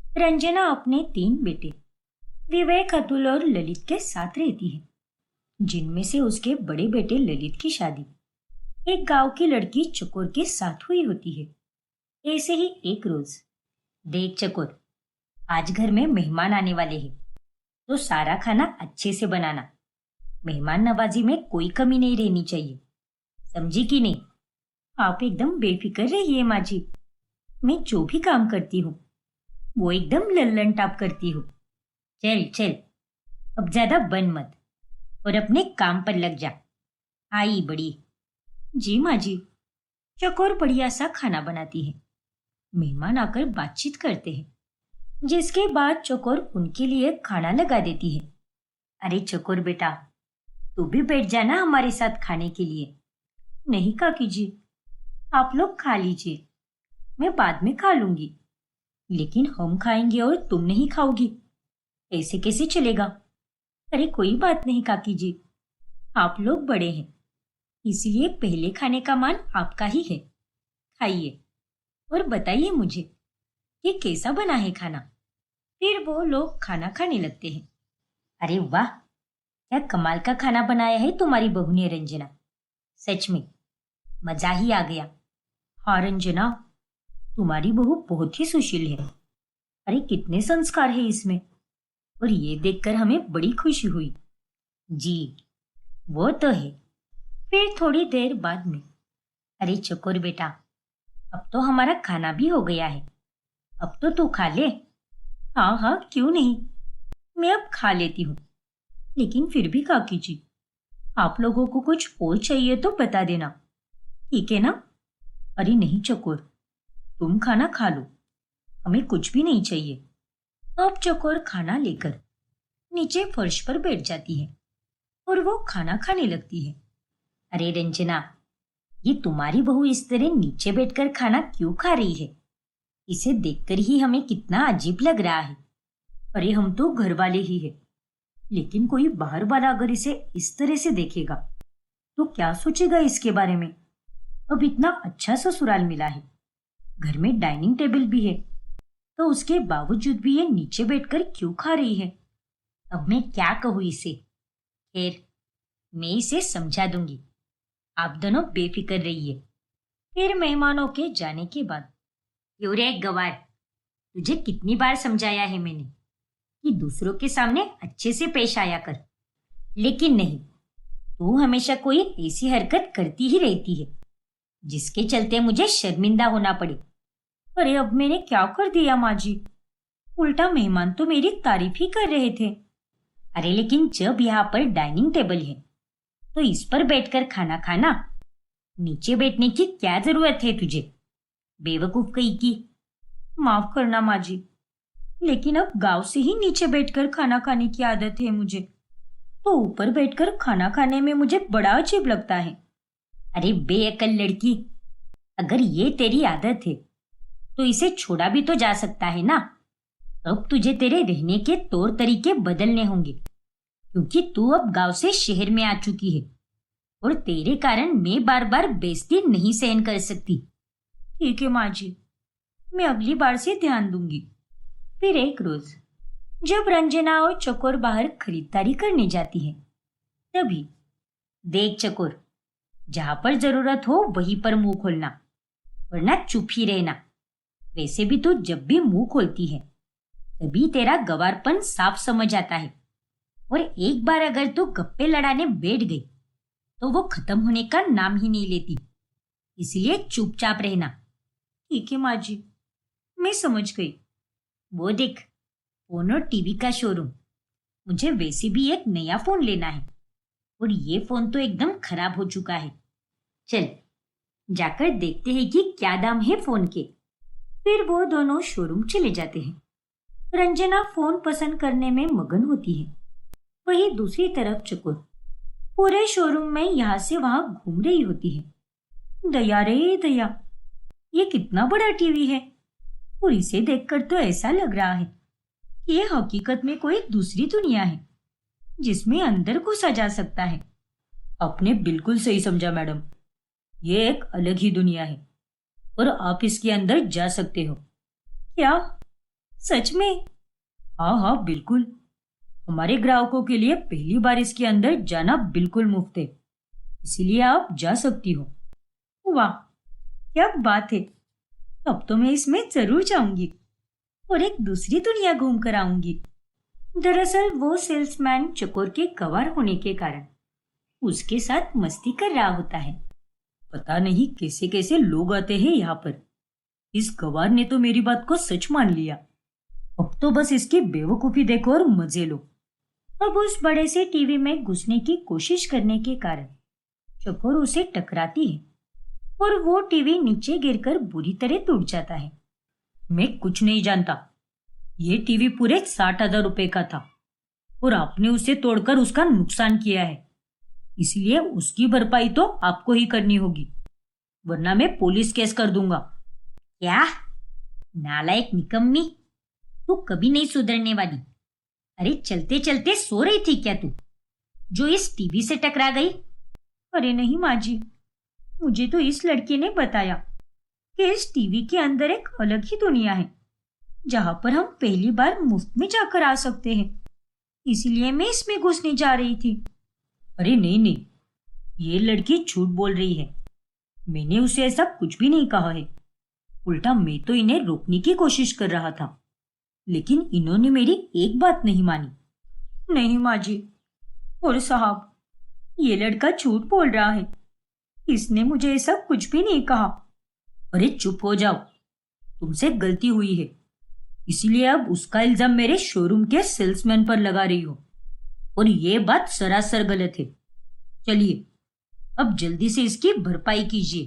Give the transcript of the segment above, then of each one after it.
रंजना अपने 3 बेटे विवेक, अतुल और ललित के साथ रहती है, जिनमें से उसके बड़े बेटे ललित की शादी एक गांव की लड़की चकोर के साथ हुई होती है। ऐसे ही एक रोज, देख चकोर, आज घर में मेहमान आने वाले हैं, तो सारा खाना अच्छे से बनाना। मेहमान नवाजी में कोई कमी नहीं रहनी चाहिए, समझी कि नहीं? आप एकदम बेफिक्र रहिए माँ जी। मैं जो भी काम करती हूँ वो एकदम लल्लन टाप करती हूँ। चल चल, अब ज्यादा बन मत और अपने काम पर लग जा। आई बड़ी। जी माँ जी। चकोर बढ़िया सा खाना बनाती है। मेहमान आकर बातचीत करते हैं, जिसके बाद चकोर उनके लिए खाना लगा देती है। अरे चकोर बेटा, तू भी बैठ जाना हमारे साथ खाने के लिए। नहीं काकी जी, आप लोग खा लीजिए, मैं बाद में खा लूंगी। लेकिन हम खाएंगे और तुम नहीं खाओगी, ऐसे कैसे चलेगा? अरे कोई बात नहीं काकी जी, आप लोग बड़े हैं, इसलिए पहले खाने का मान आपका ही है। खाइए और बताइए मुझे कि कैसा बना है खाना। फिर वो लोग खाना खाने लगते हैं। अरे वाह, क्या कमाल का खाना बनाया है तुम्हारी बहू ने रंजना। सच में मजा ही आ गया। हाँ रंजना, तुम्हारी बहू बहुत ही सुशील है। अरे कितने संस्कार है इसमें, और ये देखकर हमें बड़ी खुशी हुई। जी, वो तो है। फिर थोड़ी देर बाद में, अरे चकोर बेटा, अब तो हमारा खाना भी हो गया है, अब तो तू खा ले। हाँ हाँ, क्यों नहीं, मैं अब खा लेती हूँ। लेकिन फिर भी काकी जी, आप लोगों को कुछ और चाहिए तो बता देना, ठीक है ना? अरे नहीं चकोर, तुम खाना खा लो, हमें कुछ भी नहीं चाहिए। अब चकोर खाना लेकर नीचे फर्श पर बैठ जाती है और वो खाना खाने लगती है। अरे रंजना, ये तुम्हारी बहू इस तरह नीचे बैठकर खाना क्यों खा रही है? इसे देखकर ही हमें कितना अजीब लग रहा है। अरे हम तो घर वाले ही है, लेकिन कोई बाहर वाला अगर इसे इस तरह से देखेगा तो क्या सोचेगा इसके बारे में? अब इतना अच्छा ससुराल मिला है, घर में डाइनिंग टेबल भी है, तो उसके बावजूद भी ये नीचे बैठकर क्यों खा रही है? अब मैं क्या कहूँ इसे? खैर, मैं इसे समझा दूंगी। आप दोनों बेफिक्र रहिए। फिर मेहमानों के जाने के बाद, क्यों रे गवार, तुझे कितनी बार समझाया है मैंने कि दूसरों के सामने अच्छे से पेश आया कर, लेकिन नहीं, तू हमेशा कोई ऐसी हरकत करती ही रहती है जिसके चलते मुझे शर्मिंदा होना पड़े। अरे अब मैंने क्या कर दिया माँ जी? उल्टा मेहमान तो मेरी तारीफ ही कर रहे थे। अरे लेकिन जब यहाँ पर डाइनिंग टेबल है तो इस पर बैठकर खाना खाना, नीचे बैठने की क्या जरूरत है तुझे? बेवकूफ कहीं की। माफ करना माँ जी, लेकिन अब गांव से ही नीचे बैठकर खाना खाने की आदत है मुझे, तो ऊपर बैठकर खाना खाने में मुझे बड़ा अजीब लगता है। अरे बेअकल लड़की, अगर ये तेरी आदत है तो इसे छोड़ा भी तो जा सकता है ना। अब तुझे तेरे रहने के तौर तरीके बदलने होंगे, क्योंकि तू अब गांव से शहर में आ चुकी है और तेरे कारण मैं बार बार बेइज्जती नहीं सहन कर सकती। ठीक है माँ जी, मैं अगली बार से ध्यान दूंगी। फिर एक रोज जब रंजना और चकोर बाहर खरीदारी करने जाती है, तभी, देख चकोर, जहां पर जरूरत हो वहीं पर मुंह खोलना, वरना चुप ही रहना। वैसे भी तू जब भी मुंह खोलती है तभी तेरा गवारपन साफ समझ आता है, और एक बार अगर तू गप्पे लड़ाने बैठ गई तो वो खत्म होने का नाम ही नहीं लेती। इसलिए चुपचाप रहना। ठीक है माँ जी, मैं समझ गई। वो देख, फोन और टीवी का शोरूम। मुझे वैसे भी एक नया फोन लेना है, और ये फोन तो एकदम खराब हो चुका है। चल जाकर देखते हैं कि क्या दाम है फोन के। फिर वो दोनों शोरूम चले जाते हैं। रंजना फोन पसंद करने में मगन होती है, वही दूसरी तरफ चकोर पूरे शोरूम में यहाँ से वहां घूम रही होती है। दया रे दया, ये कितना बड़ा टीवी है, और इसे देखकर तो ऐसा लग रहा है कि ये हकीकत में कोई दूसरी दुनिया है जिसमें अंदर घुसा जा सकता है। आपने बिल्कुल सही समझा मैडम, ये एक अलग ही दुनिया है और आप इसके अंदर जा सकते हो। क्या? सच में? हाँ हाँ बिल्कुल। हमारे ग्राहकों के लिए पहली बार इसके अंदर जाना बिल्कुल मुफ्त है, इसीलिए आप जा सकती हो। वाह, क्या बात है! अब तो मैं इसमें जरूर जाऊंगी और एक दूसरी दुनिया घूम कर आऊंगी। दरअसल वो सेल्समैन चकोर के गवार होने के कारण उसके साथ मस्ती कर रहा होता है। पता नहीं कैसे कैसे लोग आते हैं यहाँ पर। इस गवार ने तो मेरी बात को सच मान लिया। अब तो बस इसकी बेवकूफी देखो और मजे लो। अब उस बड़े से टीवी में घुसने की कोशिश करने के कारण चकोर उसे टकराती है और वो टीवी नीचे गिरकर बुरी तरह टूट जाता है। मैं कुछ नहीं जानता। ये टीवी पूरे 60,000 रुपए का था और आपने उसे तोड़कर उसका नुकसान किया है, इसलिए उसकी भरपाई तो आपको ही करनी होगी, वरना मैं पुलिस केस कर दूंगा। क्या? नालायक निकम्मी, तू कभी नहीं सुधरने वाली। अरे चलते चलते सो रही थी क्या तू, जो इस टीवी से टकरा गई? अरे नहीं माँ जी, मुझे तो इस लड़के ने बताया कि इस टीवी के अंदर एक अलग ही दुनिया है जहां पर हम पहली बार मुफ्त में जाकर आ सकते हैं, इसीलिए मैं इसमें घुसने जा रही थी। अरे नहीं नहीं, ये लड़की झूठ बोल रही है। मैंने उसे ऐसा कुछ भी नहीं कहा है। उल्टा मैं तो इन्हें रोकने की कोशिश कर रहा था, लेकिन इन्होंने मेरी एक बात नहीं मानी। नहीं माँ जी, और साहब, ये लड़का झूठ बोल रहा है। इसने मुझे ऐसा कुछ भी नहीं कहा। अरे चुप हो जाओ, तुमसे गलती हुई है, इसीलिए अब उसका इल्जाम मेरे शोरूम के सेल्समैन पर लगा रही हो, और ये बात सरासर गलत है। चलिए अब जल्दी से इसकी भरपाई कीजिए।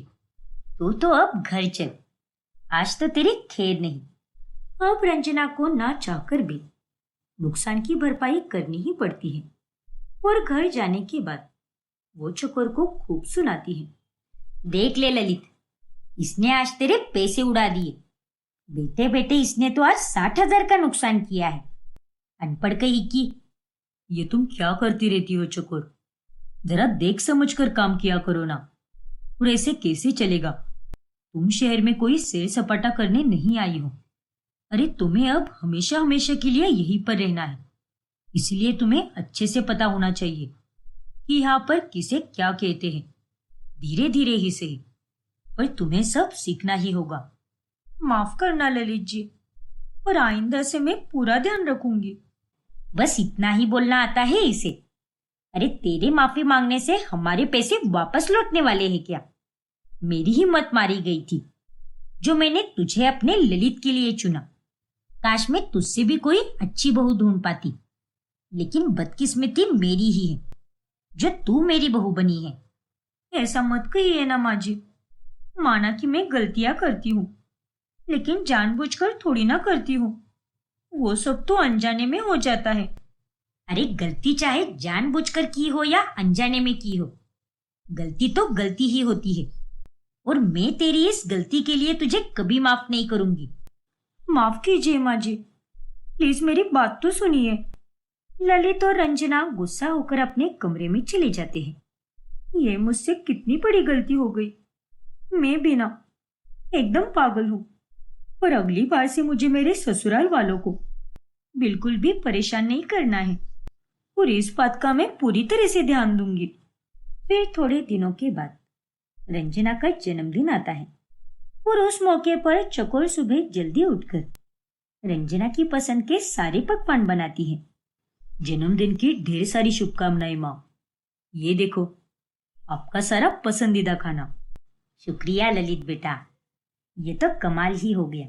तो अब घर चल, आज तो तेरी खैर नहीं। अब रंजना को ना चाहकर भी नुकसान की भरपाई करनी ही पड़ती है और घर जाने के बाद वो चकोर को खूब सुनाती है। देख ले ललित, इसने आज तेरे पैसे उड़ा दिए। बेटे बेटे इसने तो आज 60,000 का नुकसान किया है। अनपढ़ कहीं की। ये तुम क्या करती रहती हो चकोर? जरा देख समझ कर काम किया करो ना। और ऐसे कैसे चलेगा? तुम शहर में कोई सैर सपाटा करने नहीं आई हो। अरे तुम्हें अब हमेशा हमेशा के लिए यहीं पर रहना है, इसलिए तुम्हें अच्छे से पता होना चाहिए कि यहाँ पर किसे क्या कहते हैं। धीरे धीरे ही सही, पर तुम्हें सब सीखना ही होगा। माफ करना ललित जी, पर आइंदा से मैं पूरा ध्यान रखूंगी। बस इतना ही बोलना आता है इसे? अरे तेरे माफी मांगने से हमारे पैसे वापस लौटने वाले हैं क्या? मेरी ही मत मारी गई थी जो मैंने तुझे अपने ललित के लिए चुना। काश मैं तुझसे भी कोई अच्छी बहू ढूंढ पाती, लेकिन बदकिस्मती मेरी ही है जो तू मेरी बहू बनी है। ऐसा मत कहिए ना माँ जी। माना कि मैं गलतियां करती हूँ, लेकिन जानबूझकर थोड़ी ना करती हूँ। वो सब तो अनजाने में हो जाता है। अरे गलती चाहे जानबूझकर की हो या अनजाने में की हो, गलती तो गलती ही होती है, और मैं तेरी इस गलती के लिए तुझे कभी माफ नहीं करूंगी। माफ कीजिए माँ जी, प्लीज मेरी बात तो सुनिए। ललित और रंजना गुस्सा होकर अपने कमरे में चले जाते हैं। ये मुझसे कितनी बड़ी गलती हो गई। मैं भी ना एकदम पागल हूँ, पर अगली बार से मुझे मेरे ससुराल वालों को बिल्कुल भी परेशान नहीं करना है, और इस बात का मैं पूरी तरह से ध्यान दूंगी। फिर थोड़े दिनों के बाद रंजना का जन्मदिन आता है और उस मौके पर चकोर सुबह जल्दी उठकर रंजना की पसंद के सारे पकवान बनाती है। जन्मदिन की ढेर सारी शुभकामनाएं माँ। ये देखो आपका सारा पसंदीदा खाना। शुक्रिया ललित बेटा, ये तो कमाल ही हो गया।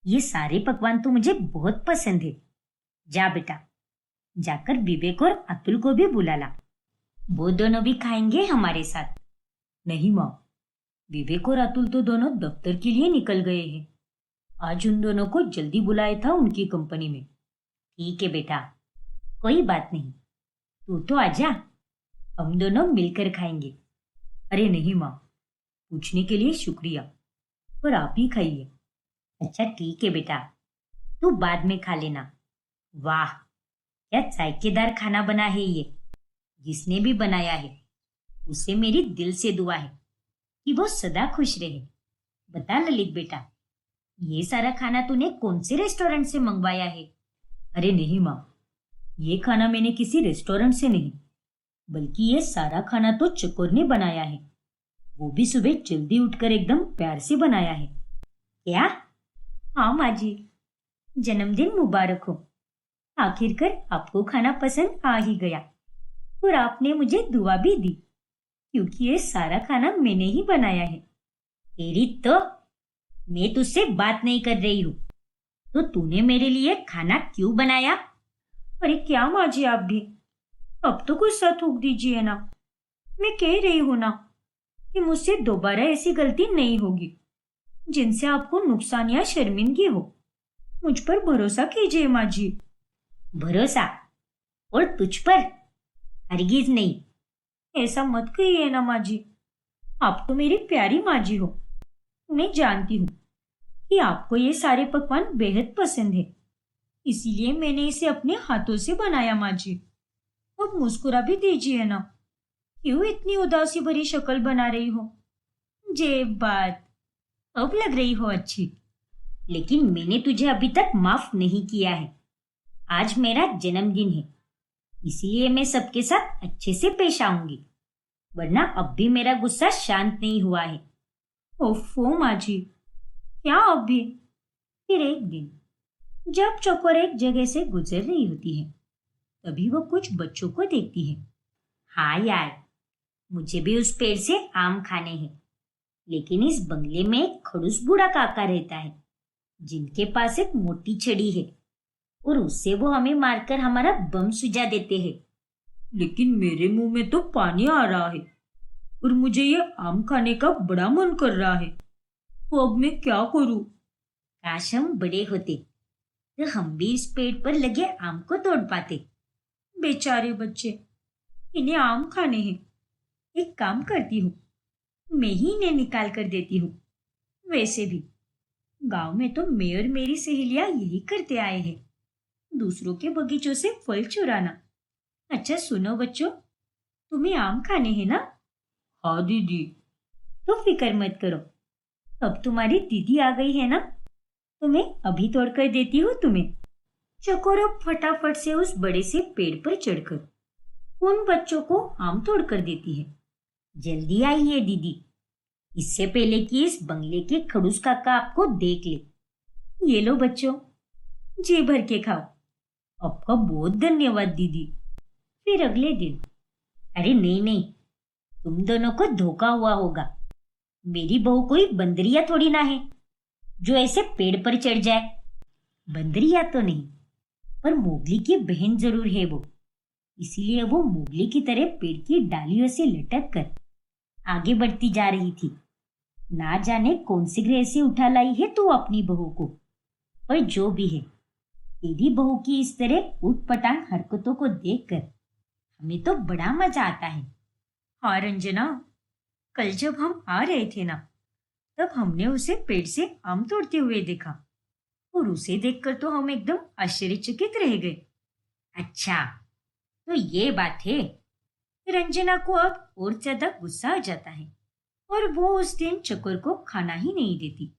ये सारे पकवान तो मुझे बहुत पसंद है। जा बेटा, जाकर विवेक और अतुल को भी बुला ला, वो दोनों भी खाएंगे हमारे साथ। नहीं माँ, विवेक और अतुल तो दोनों दफ्तर के लिए निकल गए हैं। आज उन दोनों को जल्दी बुलाया था उनकी कंपनी में। ठीक है बेटा, कोई बात नहीं, तू तो आजा, हम दोनों मिलकर खाएंगे। अरे नहीं माँ, पूछने के लिए शुक्रिया, पर आप ही खाइए। अच्छा ठीक है बेटा, तू बाद में खा लेना। वाह, क्या जायकेदार खाना बना है ये। जिसने भी बनाया है उसे मेरी दिल से दुआ है कि वो सदा खुश रहे। बता ललित बेटा, ये सारा खाना तूने कौन से रेस्टोरेंट से मंगवाया है? अरे नहीं माँ, ये खाना मैंने किसी रेस्टोरेंट से नहीं, बल्कि ये सारा खाना तो चकोर ने बनाया है। वो भी सुबह जल्दी उठकर एकदम प्यार से बनाया है। क्या? हाँ माँ जी, जन्मदिन मुबारक हो। आखिरकार आपको खाना पसंद आ ही गया और आपने मुझे दुआ भी दी, क्योंकि ये सारा खाना मैंने ही बनाया है। तेरी तो, मैं तुझसे बात नहीं कर रही हूँ, तो तूने मेरे लिए खाना क्यों बनाया? अरे क्या माँ जी आप भी, अब तो गुस्सा थूक दीजिए ना। मैं कह रही हूँ ना कि मुझसे दोबारा ऐसी गलती नहीं होगी जिनसे आपको नुकसान या शर्मिंदगी हो। मुझ पर भरोसा कीजिए माँ जी। भरोसा? और तुझ पर? हरगिज नहीं। ऐसा मत कहिए ना माँ जी, आप तो मेरी प्यारी माँ जी हो। मैं जानती हूँ कि आपको ये सारे पकवान बेहद पसंद है, इसीलिए मैंने इसे अपने हाथों से बनाया माँ जी। अब मुस्कुरा भी दीजिए ना, क्यों इतनी उदासी भरी शक्ल बना रही हो? जे बात, अब लग रही हो अच्छी। लेकिन मैंने तुझे अभी तक माफ नहीं किया है। आज मेरा जन्मदिन है, इसीलिए मैं सबके साथ अच्छे से पेश आऊंगी, वरना अब भी मेरा गुस्सा शांत नहीं हुआ है। ओफो माँ जी, क्या अब भी? फिर एक दिन जब चकोर एक जगह से गुजर रही होती है, तभी वो कुछ बच्चों को देखती है। हाँ यार, मुझे भी उस पेड़ से आम खाने हैं, लेकिन इस बंगले में एक खड़ूस बूढ़ा काका रहता है, जिनके पास एक मोटी छड़ी है और उससे वो हमें मारकर हमारा बम सुझा देते हैं। लेकिन मेरे मुंह में तो पानी आ रहा है और मुझे ये आम खाने का बड़ा मन कर रहा है, तो अब मैं क्या करूं? काश हम बड़े होते तो हम भी इस पेड़ पर लगे आम को तोड़ पाते। बेचारे बच्चे, इन्हें आम खाने हैं। एक काम करती हूँ, मैं ही इन्हें निकाल कर देती हूँ। वैसे भी गांव में तो मैं और मेरी सहेलियां यही करते आए हैं, दूसरों के बगीचों से फल चुराना। अच्छा सुनो बच्चों, तुम्हें आम खाने हैं ना? हाँ दीदी। तो फिक्र मत करो, अब तुम्हारी दीदी आ गई है ना, तो मैं अभी तोड़ कर देती हूँ तुम्हें। चकोर अब फटाफट से उस बड़े से पेड़ पर चढ़कर उन बच्चों को आम तोड़ कर देती है। जल्दी आइए दीदी, इससे पहले कि इस बंगले के खड़ूस काका आपको देख ले। ये लो बच्चों, जी भर के खाओ। आपका बहुत धन्यवाद दीदी। फिर अगले दिन, अरे नहीं नहीं, तुम दोनों को धोखा हुआ होगा। मेरी बहू कोई बंदरिया थोड़ी ना है जो ऐसे पेड़ पर चढ़ जाए। बंदरिया तो नहीं, पर मोगली की बहन जरूर है वो, इसीलिए वो मोगली की तरह पेड़ की डालियों से लटक कर आगे बढ़ती जा रही थी। ना जाने कौन से ग्रह से उठा लाई है तू अपनी बहू को, पर जो भी है, तेरी बहू की इस तरह उटपटांग हरकतों को देखकर हमें तो बड़ा मजा आता है। हाँ रंजना, कल जब हम आ रहे थे ना, तब हमने उसे पेड़ से आम तोड़ते हुए देखा और उसे देखकर तो हम एकदम आश्चर्यचकित रह गए। अच्छा, तो ये बात है। रंजना को अब और ज्यादा गुस्सा आ जाता है और वो उस दिन चकोर को खाना ही नहीं देती।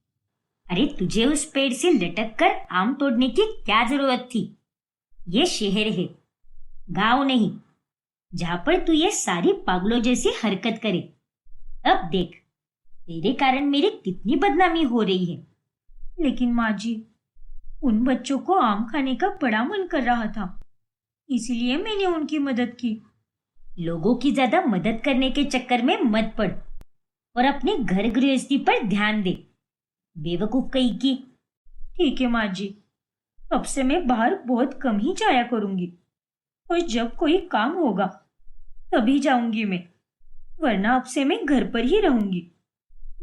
अरे तुझे उस पेड़ से लटक कर आम तोड़ने की क्या जरूरत थी? ये शहर है, गांव नहीं, जहां पर तू ये सारी पागलों जैसी हरकत करे। अब देख, तेरे कारण मेरी कितनी बदनामी हो रही है। लेकिन माँ जी, उन बच्चों को आम खाने का बड़ा मन कर रहा था, इसीलिए मैंने उनकी मदद की। लोगों की ज्यादा मदद करने के चक्कर में मत पड़ और अपने घर गृहस्थी पर ध्यान दे, बेवकूफ कहीं की। ठीक है माँ जी, अब से मैं बाहर बहुत कम ही जाया करूंगी और जब कोई काम होगा तभी जाऊंगी मैं, वरना अब से मैं घर पर ही रहूंगी,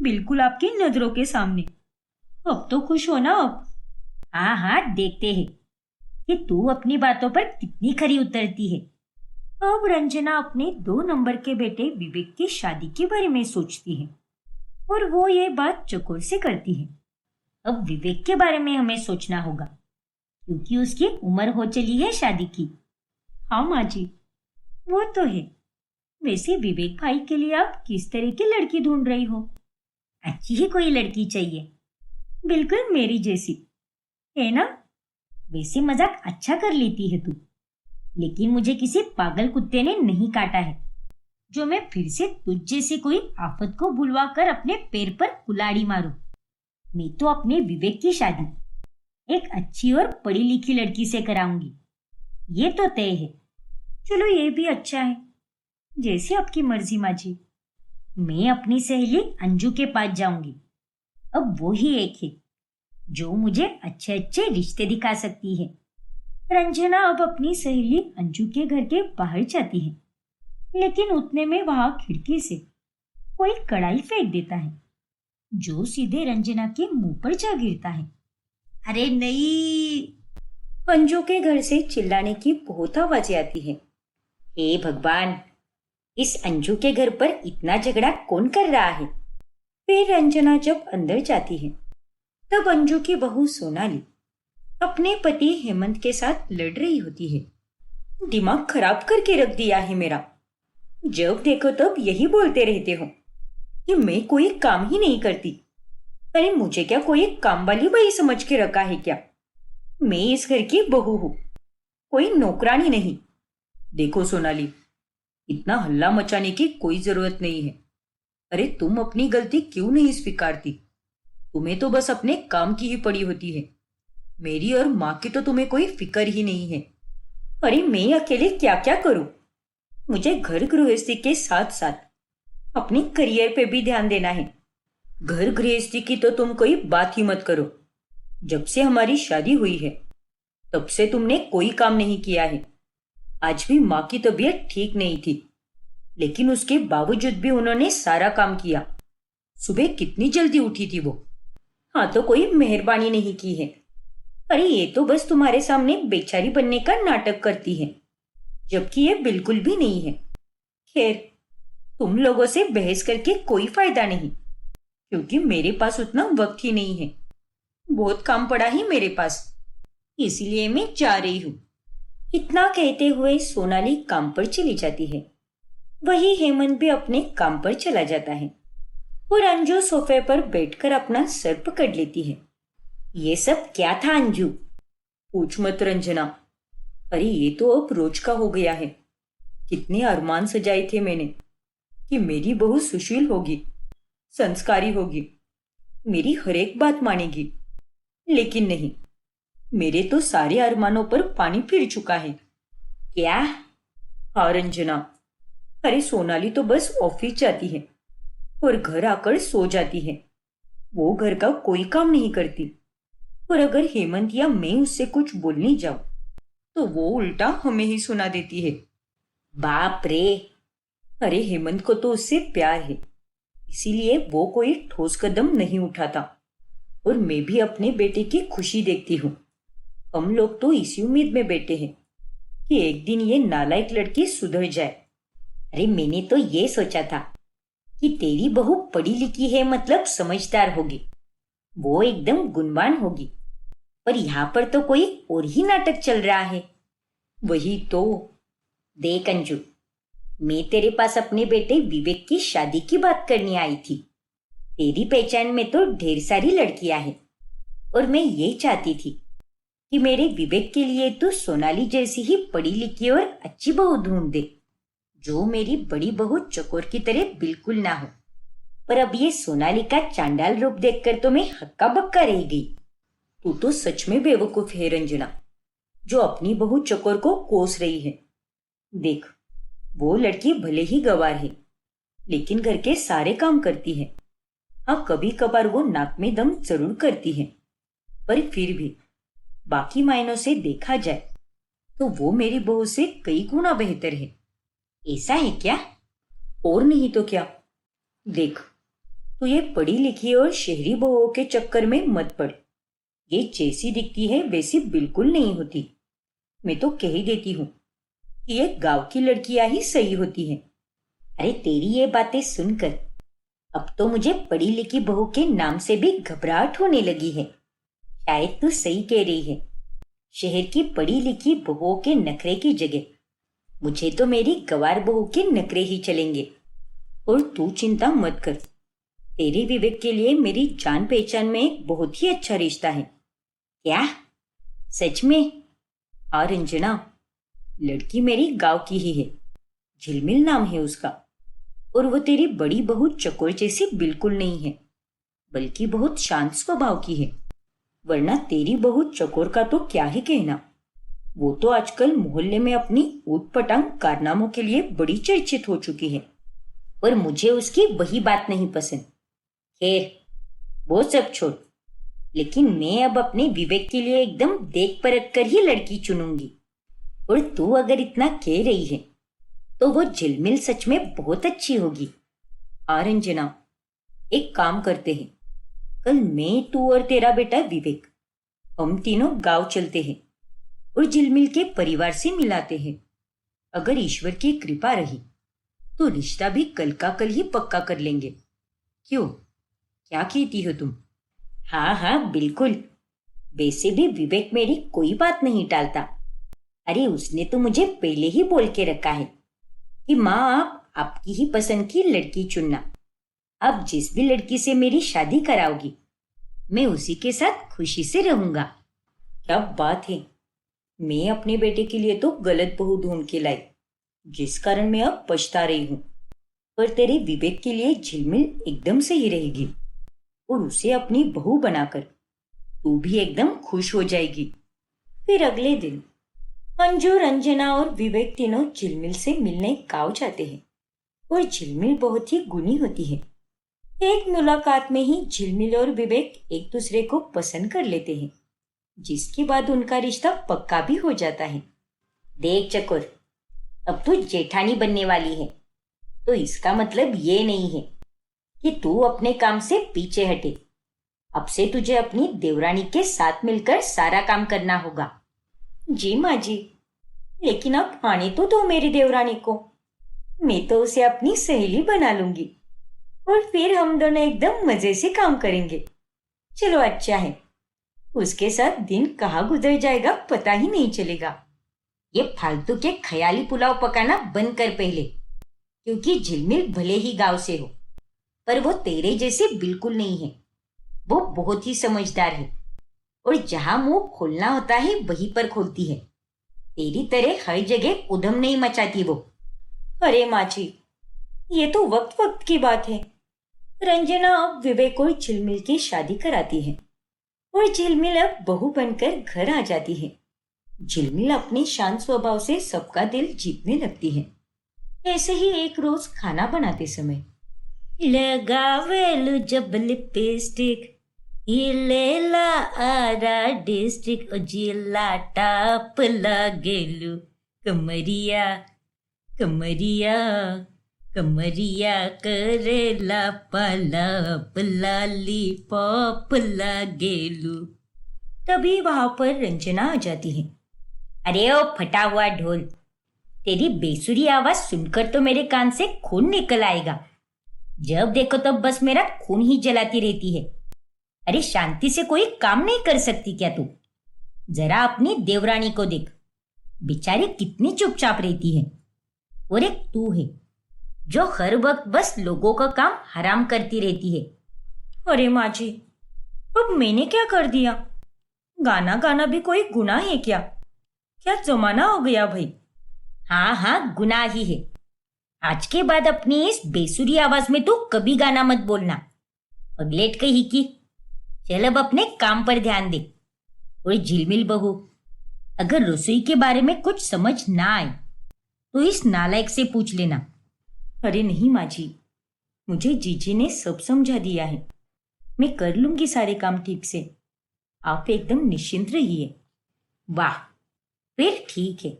बिल्कुल आपकी नजरों के सामने। अब तो खुश हो ना अब? हाँ हाँ, देखते हैं कि तू अपनी बातों पर कितनी खरी उतरती है। अब रंजना अपने 2 नंबर के बेटे विवेक की शादी के बारे में सोचती है और वो ये बात चकोर से करती है। अब विवेक के बारे में हमें सोचना होगा, क्योंकि उसकी उम्र हो चली है शादी की। हाँ माँ जी, वो तो है। वैसे विवेक भाई के लिए आप किस तरह की लड़की ढूंढ रही हो? अच्छी ही कोई लड़की चाहिए। बिल्कुल मेरी जैसी है ना। वैसे मजाक अच्छा कर लेती है तू, लेकिन मुझे किसी पागल कुत्ते ने नहीं काटा है जो मैं फिर से तुझ जैसे कोई आफत को बुलवा कर अपने पैर पर कुल्हाड़ी मारूं। मैं तो अपने विवेक की शादी एक अच्छी और पढ़ी लिखी लड़की से कराऊंगी, ये तो तय है। चलो ये भी अच्छा है, जैसी आपकी मर्जी माँ जी। मैं अपनी सहेली अंजू के पास जाऊंगी। अब वो ही एक है जो मुझे अच्छे अच्छे रिश्ते दिखा सकती है। रंजना अब अपनी सहेली अंजू के घर के बाहर जाती है, लेकिन उतने में वहां खिड़की से कोई कढ़ाई फेंक देता है जो सीधे रंजना के मुंह पर जा गिरता है। अरे नहीं! अंजू के घर से चिल्लाने की बहुत आवाजें आती है। हे भगवान, इस अंजू के घर पर इतना झगड़ा कौन कर रहा है? फिर रंजना जब अंदर जाती है तब अंजू की बहू सोनाली अपने पति हेमंत के साथ लड़ रही होती है। दिमाग खराब करके रख दिया है मेरा। जब देखो तब यही बोलते रहते हो कि मैं कोई काम ही नहीं करती। अरे मुझे क्या कोई काम वाली बाई समझ के रखा है क्या? मैं इस घर की बहू हूँ, कोई नौकरानी नहीं। देखो सोनाली, इतना हल्ला मचाने की कोई जरूरत नहीं है। अरे तुम अपनी गलती क्यों नहीं स्वीकारती? तुम्हें तो बस अपने काम की ही पड़ी होती है। मेरी और माँ की तो तुम्हें कोई फिक्र ही नहीं है। अरे मैं अकेले क्या क्या करूं? मुझे घर गृहस्थी के साथ साथ अपने करियर पे भी ध्यान देना है। घर गृहस्थी की तो तुम कोई बात ही मत करो। जब से हमारी शादी हुई है तब से तुमने कोई काम नहीं किया है। आज भी माँ की तबीयत ठीक नहीं थी, लेकिन उसके बावजूद भी उन्होंने सारा काम किया। सुबह कितनी जल्दी उठी थी वो। हाँ, तो कोई मेहरबानी नहीं की है। अरे ये तो बस तुम्हारे सामने बेचारी बनने का नाटक करती है, जबकि ये बिल्कुल भी नहीं है। खैर, तुम लोगों से बहस करके कोई फायदा नहीं, क्योंकि मेरे पास उतना वक्त ही नहीं है। बहुत काम पड़ा है मेरे पास, इसलिए मैं जा रही हूँ। इतना कहते हुए सोनाली काम पर चली जाती है। वही हेमंत भी अपने काम पर चला जाता है और अंजू सोफे पर बैठकर अपना सर पकड़ लेती है। ये सब क्या था अंजू? पूछ मत रंजना। अरे ये तो अब रोज का हो गया है। कितने अरमान सजाए थे मैंने कि मेरी बहू सुशील होगी, संस्कारी होगी, मेरी हर एक बात मानेगी। लेकिन नहीं, मेरे तो सारे अरमानों पर पानी फिर चुका है। क्या? हाँ रंजना। अरे सोनाली तो बस ऑफिस जाती है और घर आकर सो जाती है। वो घर का कोई काम नहीं करती। और अगर हेमंत या मैं उससे कुछ बोलने जाऊं तो वो उल्टा हमें ही सुना देती है। बाप रे! अरे हेमंत को तो उससे प्यार है, इसीलिए वो कोई ठोस कदम नहीं उठाता। और मैं भी अपने बेटे की खुशी देखती हूँ। हम लोग तो इसी उम्मीद में बैठे हैं कि एक दिन ये नालायक लड़की सुधर जाए। अरे मैंने तो ये सोचा था कि तेरी बहू पढ़ी लिखी है, मतलब समझदार होगी, वो एकदम गुणवान होगी। पर यहाँ पर तो कोई और ही नाटक चल रहा है। वही तो। देख अंजू, मैं तेरे पास अपने बेटे विवेक की शादी की बात करने आई थी। तेरी पहचान में तो ढेर सारी लड़कियां हैं और मैं ये चाहती थी कि मेरे विवेक के लिए तू सोनाली जैसी ही पढ़ी लिखी और अच्छी बहू ढूंढ दे, जो मेरी बड़ी बहू चकोर की तरह बिल्कुल ना हो। पर अब ये सोनाली का चांडाल रूप देखकर तो मैं हक्का बक्का रह गई। तू तो सच में बेवकूफ है रंजना, जो अपनी बहू चकोर को कोस रही है। देख, वो लड़की भले ही गंवार है, लेकिन घर के सारे काम करती है। हाँ, कभी कभार वो नाक में दम जरूर करती है, पर फिर भी बाकी मायनों से देखा जाए तो वो मेरी बहू से कई गुना बेहतर है। ऐसा है क्या? और नहीं तो क्या। देख, तो ये पढ़ी लिखी और शहरी बहुओं के चक्कर में मत पड़। ये जैसी दिखती है वैसी बिल्कुल नहीं होती। मैं तो कह ही देती हूँ कि ये गांव की लड़कियां ही सही होती हैं। अरे तेरी ये बातें सुनकर अब तो मुझे पढ़ी लिखी बहू के नाम से भी घबराहट होने लगी है। शायद तू सही कह रही है। शहर की पढ़ी लिखी बहुओं के नखरे की जगह मुझे तो मेरी गंवार बहू के नखरे ही चलेंगे। और तू चिंता मत कर, तेरे विवेक के लिए मेरी जान पहचान में एक बहुत ही अच्छा रिश्ता है। क्या? सच में? हाँ रंजना, लड़की मेरी गांव की ही है। झिलमिल नाम है उसका। और वो तेरी बड़ी बहू चकोर जैसी बिल्कुल नहीं है, बल्कि बहुत शांत स्वभाव की है। वरना तेरी बहू चकोर का तो क्या ही कहना। वो तो आजकल मोहल्ले में अपनी ऊटपटांग कारनामों के लिए बड़ी चर्चित हो चुकी है। पर मुझे उसकी वही बात नहीं पसंद। खैर, वो सब छोड़। लेकिन मैं अब अपने विवेक के लिए एकदम देख परख कर ही लड़की चुनूंगी। और तू अगर इतना कह रही है तो वो झिलमिल सच में बहुत अच्छी होगी। रंजना, एक काम करते हैं। कल मैं, तू और तेरा बेटा विवेक, हम तीनों गांव चलते हैं और झिलमिल के परिवार से मिलाते हैं। अगर ईश्वर की कृपा रही तो रिश्ता भी कल का कल ही पक्का कर लेंगे। क्यों, क्या कहती हो तुम? हाँ हाँ बिल्कुल। वैसे भी विवेक मेरी कोई बात नहीं टालता। अरे उसने तो मुझे पहले ही बोल के रखा है कि माँ, आप आपकी ही पसंद की लड़की चुनना। आप जिस भी लड़की से मेरी शादी कराओगी, मैं उसी के साथ खुशी से रहूंगा। क्या बात है। मैं अपने बेटे के लिए तो गलत बहू ढूंढ के लाई, जिस कारण मैं अब पछता रही हूँ। पर तेरे विवेक के लिए झिलमिल एकदम सही रहेगी और उसे अपनी बहू बनाकर तू भी एकदम खुश हो जाएगी। फिर अगले दिन अंजू, रंजना और विवेक तीनों झिलमिल से मिलने गाँव जाते हैं। और झिलमिल बहुत ही गुणी होती है। एक मुलाकात में ही झिलमिल और विवेक एक दूसरे को पसंद कर लेते हैं, जिसके बाद उनका रिश्ता पक्का भी हो जाता है। देख चकोर, अब तू जेठानी बनने वाली है, तो इसका मतलब ये नहीं है कि तू अपने काम से पीछे हटे। अब से तुझे अपनी देवरानी के साथ मिलकर सारा काम करना होगा। जी माँ जी, लेकिन अब आने तो दो मेरी देवरानी को। मैं तो उसे अपनी सहेली बना लूंगी और फिर हम दोनों एकदम मजे से काम करेंगे। चलो अच्छा है, उसके साथ दिन कहाँ गुजर जाएगा पता ही नहीं चलेगा। ये फालतू के ख्याली पुलाव पकाना बंद कर पहले, क्योंकि झिलमिल भले ही गांव से हो, पर वो तेरे जैसे बिल्कुल नहीं है। वो बहुत ही समझदार है और जहां मुंह खोलना होता है वहीं पर खोलती है। तेरी तरह हर जगह उधम नहीं मचाती वो। अरे माँ जी, ये तो वक्त वक्त की बात है। रंजना अब विवेक और झिलमिल की शादी कराती है और झिलमिल अब बहू बनकर घर आ जाती है। झिलमिल अपने शांत स्वभाव से सबका दिल जीतने लगती है। ऐसे ही एक रोज खाना बनाते समय, लगावेलु जब लिपस्टिक, ये लेला आरा डिस्ट्रिक्ट, जिला टाप लागेलु, कमरिया कमरिया कमरिया करेला पालाप, लाली पॉप लागेलु। तभी वहां पर रंजना आ जाती है। अरे ओ फटा हुआ ढोल, तेरी बेसुरी आवाज सुनकर तो मेरे कान से खून निकल आएगा। जब देखो तब बस मेरा खून ही जलाती रहती है। अरे शांति से कोई काम नहीं कर सकती क्या तू? जरा अपनी देवरानी को देख, बेचारी कितनी चुपचाप रहती है। और एक तू है जो हर वक्त बस लोगों का काम हराम करती रहती है। अरे माँ जी, अब मैंने क्या कर दिया? गाना गाना भी कोई गुनाह है क्या? क्या जमाना हो गया भाई। हाँ हाँ, गुनाह ही है। आज के बाद अपनी इस बेसुरी आवाज में तू कभी गाना मत बोलना। पगलेट कही की। चल अब अपने काम पर ध्यान दे। और झिलमिल बहू, अगर रसोई के बारे में कुछ समझ ना आए तो इस नालायक से पूछ लेना। अरे नहीं माँ जी, मुझे जीजी ने सब समझा दिया है। मैं कर लूंगी सारे काम ठीक से। आप एकदम निश्चिंत रहिए। वाह, फिर ठीक है।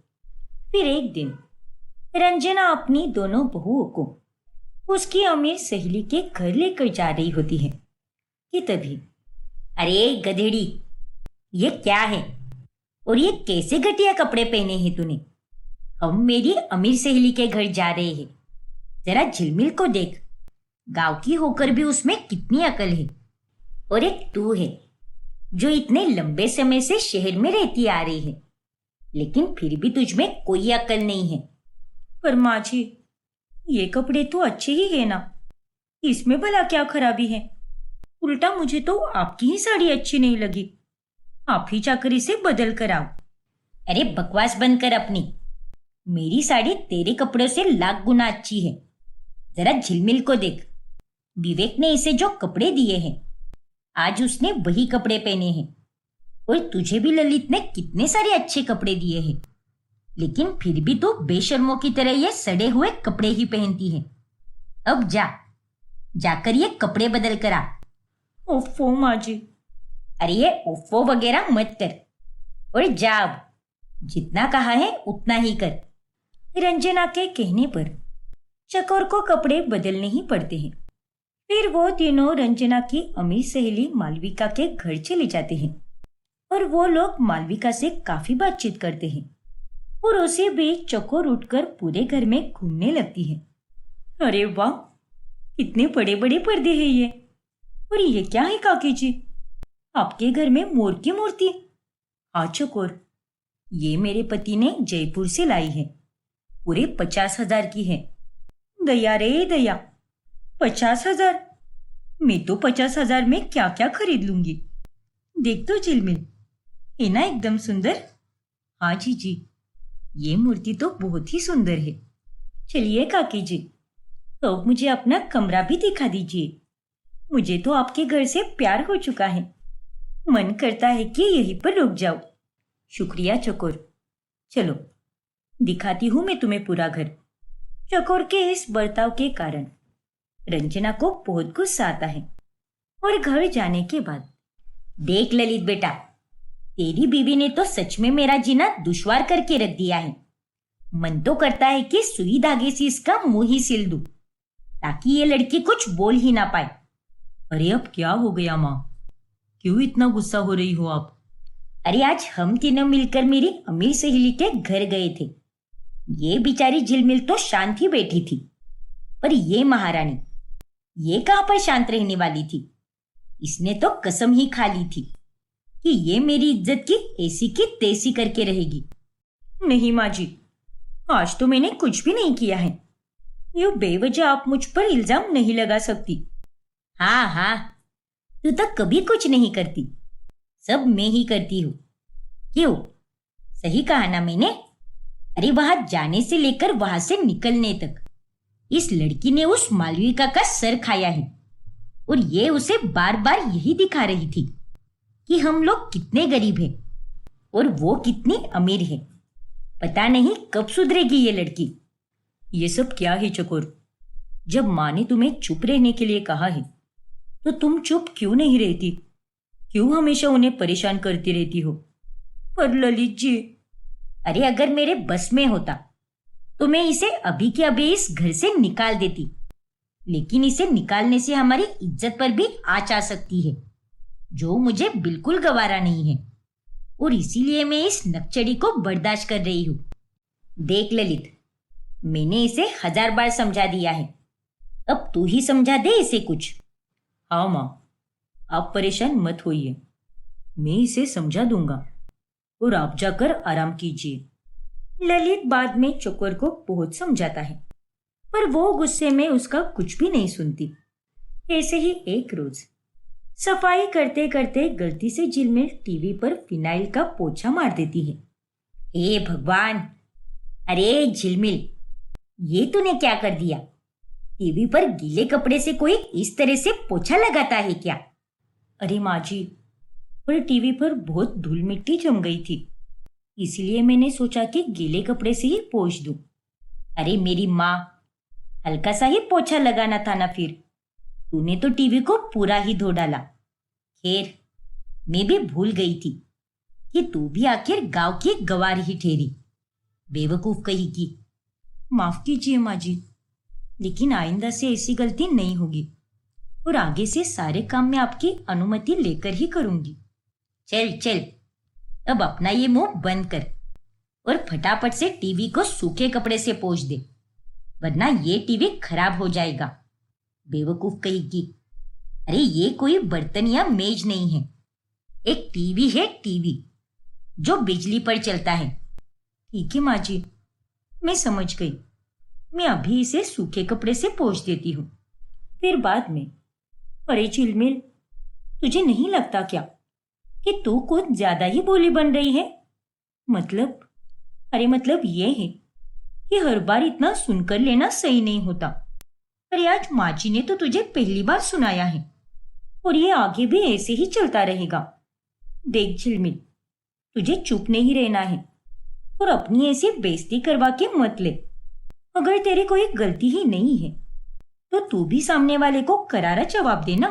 फिर एक दिन रंजना अपनी दोनों बहुओं को उसकी अमीर सहेली के घर लेकर जा रही होती है कि तभी, अरे गधेड़ी, ये क्या है? और ये कैसे घटिया कपड़े पहने हैं तूने? हम मेरी अमीर सहेली के घर जा रहे हैं। जरा झिलमिल को देख, गांव की होकर भी उसमें कितनी अकल है। और एक तू है जो इतने लंबे समय से शहर में रहती आ रही है, लेकिन फिर भी तुझमें कोई अकल नहीं है। पर माँ जी, ये कपड़े तो अच्छे ही है ना। इसमें भला क्या खराबी है? उल्टा मुझे तो आपकी ही साड़ी अच्छी नहीं लगी। आप ही जाकर इसे बदल कर आओ। अरे बकवास बंद कर अपनी। मेरी साड़ी तेरे कपड़ों से लाख गुना अच्छी है। जरा झिलमिल को देख। विवेक ने इसे जो कपड़े दिए हैं, आज उसने वही कपड़े पहने हैं। और तुझे भी ललित ने कितने सारे अच्छे कपड़े दिए हैं, लेकिन फिर भी तू बेशर्मों की तरह ये सड़े हुए कपड़े ही पहनती है। अब जाकर ये कपड़े बदल कर आ। ओफो माँ जी। अरे ये ओफो वगैरह मत कर और जा अब। जितना कहा है उतना ही कर। रंजना के कहने पर चकोर को कपड़े बदलने ही पड़ते हैं। फिर वो तीनों रंजना की अमीर सहेली मालविका के घर चले जाते हैं और वो लोग मालविका से काफी बातचीत करते हैं और उसे भी चकोर उठकर पूरे घर में घूमने लगती है। अरे वाह, कितने बड़े बड़े पर्दे हैं ये। और ये क्या है काकी जी? आपके घर में मोर की मूर्ति? हाँ चकोर, ये मेरे पति ने जयपुर से लाई है। पूरे 50,000 की है। दया रे दया, 50,000? मैं तो 50,000 में क्या क्या खरीद लूंगी। देख तो झिलमिल, है ना एकदम सुंदर? हाँ जी, ये मूर्ति तो बहुत ही सुंदर है। चलिए काकी जी, तो अब मुझे अपना कमरा भी दिखा दीजिए। मुझे तो आपके घर से प्यार हो चुका है। मन करता है कि यहीं पर रुक जाओ। शुक्रिया चकोर। चलो दिखाती हूं मैं तुम्हें पूरा घर। चकोर के इस बर्ताव के कारण रंजना को बहुत गुस्सा आता है और घर जाने के बाद, देख ललित बेटा, तेरी बीवी ने तो सच में मेरा जीना दुश्वार करके रख दिया है। मन तो करता है कि सुई धागे से इसका मुंह ही सिल दूं, ताकि ये लड़की कुछ बोल ही ना पाए। अरे अब क्या हो गया माँ? क्यों इतना गुस्सा हो रही हो आप? अरे आज हम तीनों मिलकर मेरी अमीर सहेली के घर गए थे। ये बेचारी झिलमिल तो शांत ही बैठी थी, पर ये महारानी, ये कहां पर शांत रहने वाली थी। इसने तो कसम ही खा ली थी कि ये मेरी इज्जत की ऐसी की तैसी करके रहेगी। नहीं माँ जी, आज तो मैंने कुछ भी नहीं किया है। ये बेवजह आप मुझ पर इल्जाम नहीं लगा सकती। हाँ, तू तो कभी कुछ नहीं करती, सब मैं ही करती हूँ। क्यों, सही कहा ना मैंने? अरे वहां जाने से लेकर वहां से निकलने तक इस लड़की ने उस मालविका का सर खाया है, और ये उसे बार बार यही दिखा रही थी कि हम लोग कितने गरीब हैं और वो कितनी अमीर है। पता नहीं कब सुधरेगी ये लड़की। ये सब क्या है चकोर? जब माँ ने तुम्हें चुप रहने के लिए कहा है, तो तुम चुप क्यों नहीं रहती? क्यों हमेशा उन्हें परेशान करती रहती हो? पर ललित जी, अरे अगर मेरे बस में होता तो मैं इसे अभी के अभी इस घर से निकाल देती, लेकिन इसे निकालने से हमारी इज्जत पर भी आँच आ सकती है, जो मुझे बिल्कुल गवारा नहीं है, और इसीलिए मैं इस नकचड़ी को बर्दाश्त कर रही हूँ। देख ललित, मैंने इसे 1000 बार समझा दिया है, अब तू ही समझा दे इसे कुछ। हाँ माँ, आप परेशान मत होइए, मैं इसे समझा दूंगा और आप जाकर आराम कीजिए। ललित बाद में चकोर को बहुत समझाता है, पर वो गुस्से में उसका कुछ भी नहीं सुनती। ऐसे ही एक रोज सफाई करते करते गलती से झिलमिल टीवी पर फिनाइल का पोछा मार देती है। हे भगवान, अरे झिलमिल, ये तूने क्या कर दिया? टीवी पर गीले कपड़े से कोई इस तरह से पोछा लगाता है क्या? अरे माँ जी, पर टीवी पर बहुत धूल मिट्टी जम गई थी, इसलिए मैंने सोचा कि गीले कपड़े से ही पोंछ दूं। अरे मेरी माँ, हल्का सा ही पोछा लगाना था ना, फिर तूने तो टीवी को पूरा ही धो डाला। खैर, मैं भी भूल गई थी कि तू भी आखिर गांव की गवार ही ठहरी। बेवकूफ कही की। माफ कीजिए माँ जी, लेकिन आइंदा से ऐसी गलती नहीं होगी और आगे से सारे काम मैं आपकी अनुमति लेकर ही करूंगी। चल, अब अपना ये मुंह बंद कर और फटाफट से टीवी को सूखे कपड़े से पोंछ दे, वरना ये टीवी खराब हो जाएगा। बेवकूफ कहेगी। अरे ये कोई बर्तन या मेज नहीं है, एक टीवी है, टीवी जो बिजली पर चलता है। ठीक है माँ जी, मैं समझ गई। मैं अभी इसे सूखे कपड़े से पोंछ देती हूँ। फिर बाद में, अरे झिलमिल, तुझे नहीं लगता क्या कि तू कुछ ज्यादा ही भोली बन रही है? मतलब, अरे मतलब ये है कि हर बार इतना सुनकर लेना सही नहीं होता। अरे आज माँ जी ने तो तुझे पहली बार सुनाया है और ये आगे भी ऐसे ही चलता रहेगा। देख झिलमिल, तुझे चुप नहीं रहना है और अपनी ऐसी बेइज्जती करवा के मत ले। अगर तेरी कोई गलती ही नहीं है तो तू भी सामने वाले को करारा जवाब देना।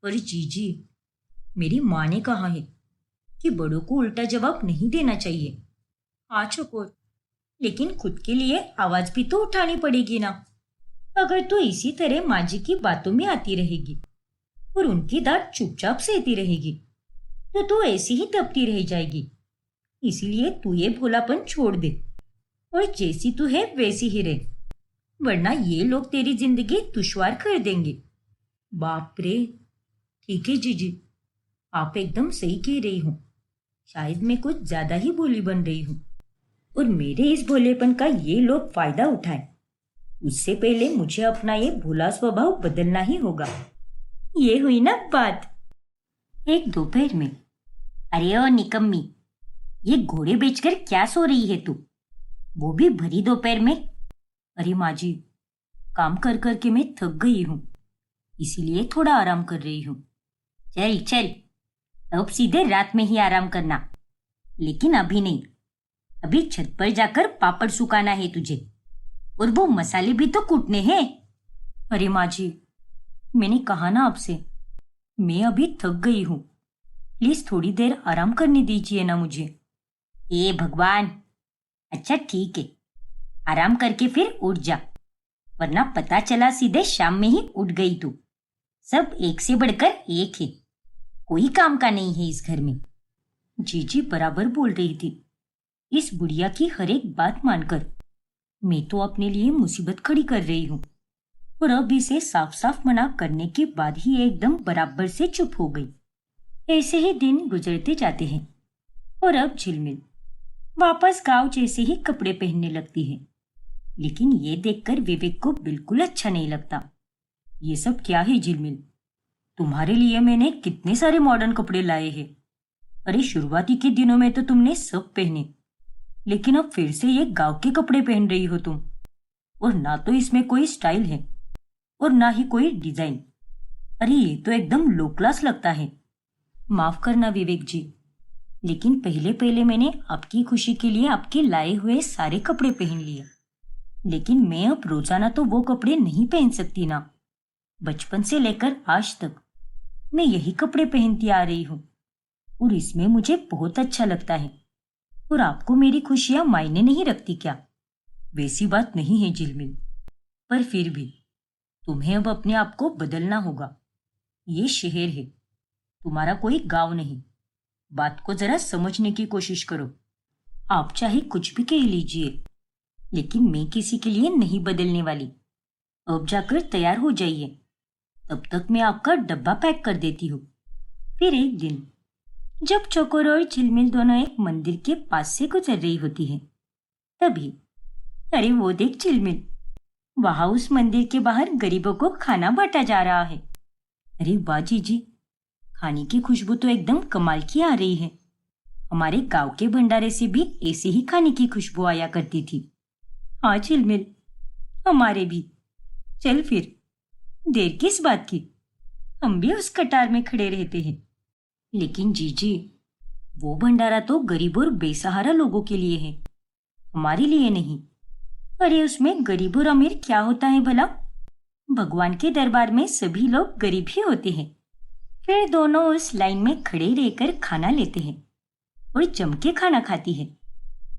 और जीजी, मेरी माँ ने कहा है कि बड़ों को उल्टा जवाब नहीं देना चाहिए। हाँ चकोर, लेकिन खुद के लिए आवाज भी तो उठानी पड़ेगी ना। अगर तू इसी तरह माँ जी की बातों में आती रहेगी और उनकी डांट चुपचाप सहती रहेगी तो तू ऐसी ही दबती रह जाएगी। इसीलिए तू ये भोलापन छोड़ दे और जैसी तू है वैसी ही रह, वरना ये लोग तेरी जिंदगी दुश्वार कर देंगे। बाप रे, ठीक है जीजी, आप एकदम सही कह रही हो। शायद मैं कुछ ज्यादा ही भोली बन रही हूँ और मेरे इस भोलेपन का ये लोग फायदा उठाएं। उससे पहले मुझे अपना ये भोला स्वभाव बदलना ही होगा। ये हुई ना बात। एक दोपहर में, अरे ओ निकम्मी, ये घोड़े बेचकर क्या सो रही है तू, वो भी भरी दोपहर में? अरे माँ जी, काम कर कर के मैं थक गई हूँ, इसीलिए थोड़ा आराम कर रही हूँ। चल चल, अब सीधे रात में ही आराम करना, लेकिन अभी नहीं। अभी छत पर जाकर पापड़ सुखाना है तुझे और वो मसाले भी तो कूटने हैं। अरे माँ जी, मैंने कहा ना आपसे, मैं अभी थक गई हूँ, प्लीज थोड़ी देर आराम करने दीजिए ना मुझे। हे भगवान, अच्छा ठीक है, आराम करके फिर उठ जा, वरना पता चला सीधे शाम में ही उठ गई तू। सब एक से बढ़कर एक है, कोई काम का नहीं है इस घर में। जीजी बराबर बोल रही थी। इस बुढ़िया की हर एक बात मानकर मैं तो अपने लिए मुसीबत खड़ी कर रही हूँ और अब इसे साफ साफ मना करने के बाद ही एकदम बराबर से चुप हो गई। ऐसे ही दिन गुजरते जाते हैं और अब झिलमिल वापस गांव जैसे ही कपड़े पहनने लगती है। लेकिन ये देखकर विवेक को बिल्कुल अच्छा नहीं लगता। ये सब क्या है झिलमिल? तुम्हारे लिए मैंने कितने सारे मॉडर्न कपड़े लाए हैं। अरे शुरुआती के दिनों में तो तुमने सब पहने, लेकिन अब फिर से ये गांव के कपड़े पहन रही हो तुम, और ना तो इसमें कोई स्टाइल है और ना ही कोई डिजाइन। अरे ये तो एकदम लो क्लास लगता है। माफ करना विवेक जी, लेकिन पहले पहले मैंने आपकी खुशी के लिए आपके लाए हुए सारे कपड़े पहन लिए, लेकिन मैं अब रोजाना तो वो कपड़े नहीं पहन सकती ना। बचपन से लेकर आज तक मैं यही कपड़े पहनती आ रही हूँ और इसमें मुझे बहुत अच्छा लगता है। और आपको मेरी खुशियां मायने नहीं रखती क्या? वैसी बात नहीं है झिलमिल, पर फिर भी तुम्हें अब अपने आप को बदलना होगा। ये शहर है, तुम्हारा कोई गांव नहीं। बात को जरा समझने की कोशिश करो। आप चाहे कुछ भी कह लीजिए, लेकिन मैं किसी के लिए नहीं बदलने वाली। अब जाकर तैयार हो जाइए, तब तक मैं आपका डब्बा पैक कर देती हूँ। फिर एक दिन जब चकोर और झिलमिल दोनों एक मंदिर के पास से गुजर रही होती है, तभी अरे वो देख झिलमिल, वहां उस मंदिर के बाहर गरीबों को खाना बांटा जा रहा है। अरे वाह जीजी, खाने की खुशबू तो एकदम कमाल की आ रही है। हमारे गांव के भंडारे से भी ऐसी ही खाने की खुशबू आया करती थी। हाँ झिलमिल, हमारे भी। चल फिर, देर किस बात की, हम भी उस कतार में खड़े रहते हैं। लेकिन जीजी, वो भंडारा तो गरीब और बेसहारा लोगों के लिए है, हमारे लिए नहीं। अरे उसमें गरीब और अमीर क्या होता है भला? भगवान के दरबार में सभी लोग गरीब ही होते हैं। फिर दोनों उस लाइन में खड़े रहकर खाना लेते हैं और जम के खाना खाती है।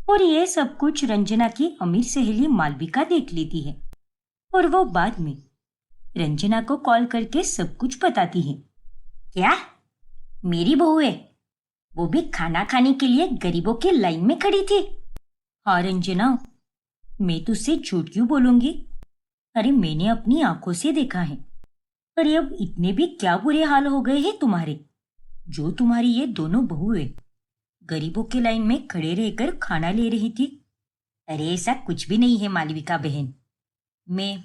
और ये सब कुछ रंजना की अमीर सहेली मालविका देख लेती है और वो बाद में रंजना को कॉल करके सब कुछ बताती है। क्या मेरी बहू है, वो भी खाना खाने के लिए गरीबों की लाइन में खड़ी थी? हाँ रंजना, मैं तुझसे झूठ क्यों बोलूंगी? अरे मैंने अपनी आंखों से देखा है। अरे अब इतने भी क्या बुरे हाल हो गए हैं तुम्हारे, जो तुम्हारी ये दोनों बहुएं गरीबों के लाइन में खड़े रहकर खाना ले रही थी। अरे ऐसा कुछ भी नहीं है मालविका बहन, मैं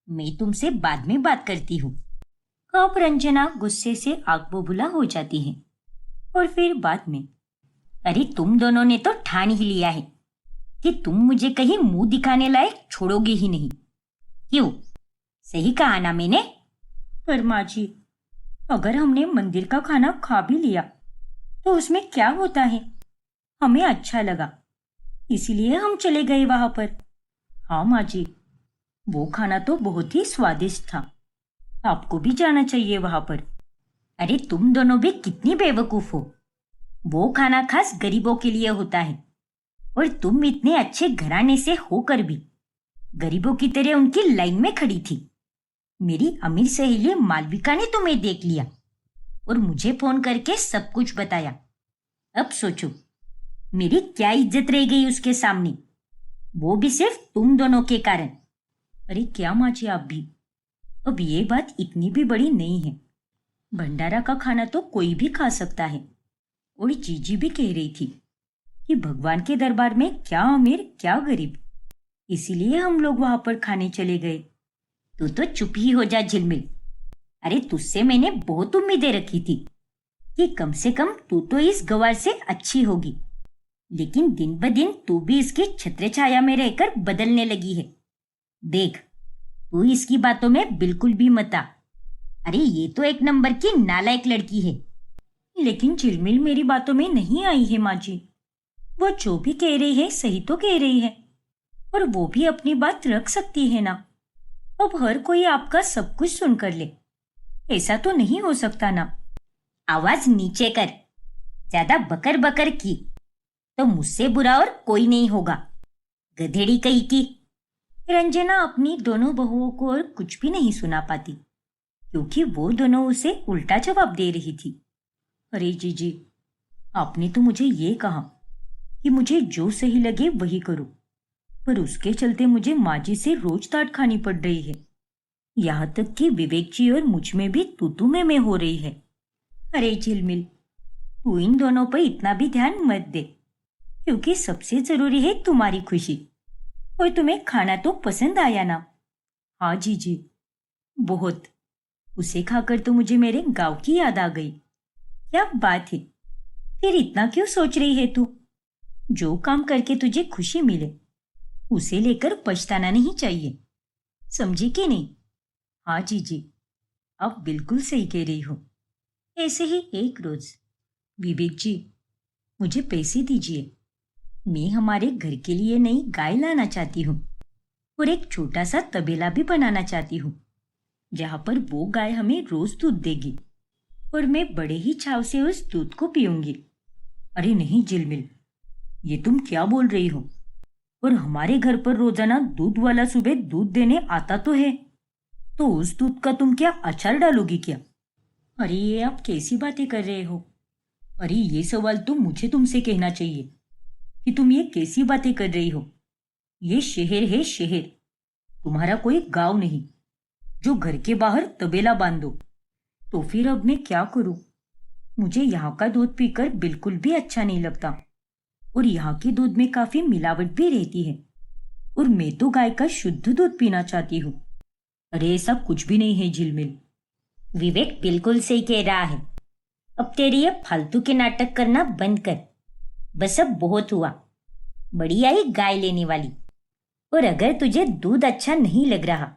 मैं तुमसे बाद में बात करती हूँ। अब रंजना गुस्से से आग बबूला हो जाती है और फिर बाद में, अरे तुम दोनों ने तो ठान ही लिया है कि तुम मुझे कहीं मुंह दिखाने लायक छोड़ोगे ही नहीं। क्यों? सही कहा ना मैंने? पर माँ जी, अगर हमने मंदिर का खाना खा भी लिया तो उसमें क्या होता है? हमें अच्छा लगा इसीलिए हम चले गए वहां पर। हाँ माँ जी, वो खाना तो बहुत ही स्वादिष्ट था। आपको भी जाना चाहिए वहां पर। अरे तुम दोनों भी कितनी बेवकूफ हो। वो खाना खास गरीबों के लिए होता है और तुम इतने अच्छे घराने से होकर भी गरीबों की तरह उनकी लाइन में खड़ी थी। मेरी अमीर सहेली मालविका ने तुम्हें देख लिया और मुझे फोन करके सब कुछ बताया। अब सोचो मेरी क्या इज्जत रह गई उसके सामने, वो भी सिर्फ तुम दोनों के कारण। अरे क्या माँ जी आप भी, अब ये बात इतनी भी बड़ी नहीं है। भंडारा का खाना तो कोई भी खा सकता है। और जीजी भी कह रही थी कि भगवान के दरबार में क्या अमीर क्या गरीब, इसीलिए हम लोग वहां पर खाने चले गए। तू तो चुप ही हो जा झिलमिल। अरे तुझसे मैंने बहुत उम्मीदें रखी थी कि कम से कम तू तो इस गवार से अच्छी होगी, लेकिन दिन ब दिन तू भी इसकी छत्र छाया में रहकर बदलने लगी है। देख तू इसकी बातों में बिल्कुल भी मत आ। अरे ये तो एक नंबर की नालायक लड़की है। लेकिन झिलमिल मेरी बातों में नहीं आई है माँ जी। वो जो भी कह रही है सही तो कह रही है, और वो भी अपनी बात रख सकती है ना। अब हर कोई आपका सब कुछ सुनकर ले, ऐसा तो नहीं हो सकता ना। आवाज नीचे कर। ज्यादा बकर बकर की तो मुझसे बुरा और कोई नहीं होगा, गधेड़ी कहीं की। रंजना अपनी दोनों बहुओं को और कुछ भी नहीं सुना पाती, क्योंकि वो दोनों उसे उल्टा जवाब दे रही थी। अरे जीजी, आपने तो मुझे ये कहा कि मुझे जो सही लगे वही करो, पर उसके चलते मुझे माँ जी से रोज डांट खानी पड़ रही है। यहाँ तक कि विवेक जी और मुझ में भी तू में हो रही है। अरे झिलमिल, तू इन दोनों पर इतना भी ध्यान मत दे, क्योंकि सबसे जरूरी है तुम्हारी खुशी। और तुम्हें खाना तो पसंद आया ना? हाँ जीजी, बहुत। उसे खाकर तो मुझे मेरे गांव की याद आ गई। क्या बात है, फिर इतना क्यों सोच रही है तू? जो काम करके तुझे खुशी मिले उसे लेकर पछताना नहीं चाहिए, समझी कि नहीं? हाँ जीजी, आप बिल्कुल सही कह रही हो। ऐसे ही एक रोज, विवेक जी मुझे पैसे दीजिए, मैं हमारे घर के लिए नई गाय लाना चाहती हूँ और एक छोटा सा तबेला भी बनाना चाहती हूँ, जहाँ पर वो गाय हमें रोज दूध देगी और मैं बड़े ही चाव से उस दूध को पीऊंगी। अरे नहीं झिलमिल, ये तुम क्या बोल रही हो? और हमारे घर पर रोजाना दूध वाला सुबह दूध देने आता तो है, तो उस दूध का तुम क्या अचार डालोगी क्या? अरे ये आप कैसी बातें कर रहे हो? अरे ये सवाल तो मुझे तुमसे कहना चाहिए कि तुम ये कैसी बातें कर रही हो। ये शहर है शहर, तुम्हारा कोई गांव नहीं जो घर के बाहर तबेला बांध दो। तो फिर अब मैं क्या करूं? मुझे यहाँ का दूध पीकर बिल्कुल भी अच्छा नहीं लगता, और यहाँ के दूध में काफी मिलावट भी रहती है, और मैं तो गाय का शुद्ध दूध पीना चाहती हूँ। अरे ऐसा कुछ भी नहीं है झिलमिल। विवेक बिल्कुल सही कह रहा है। अब तेरी ये फालतू के नाटक करना बंद कर। बस अब बहुत हुआ। बड़ी आई गाय लेने वाली, और अगर तुझे दूध अच्छा नहीं लग रहा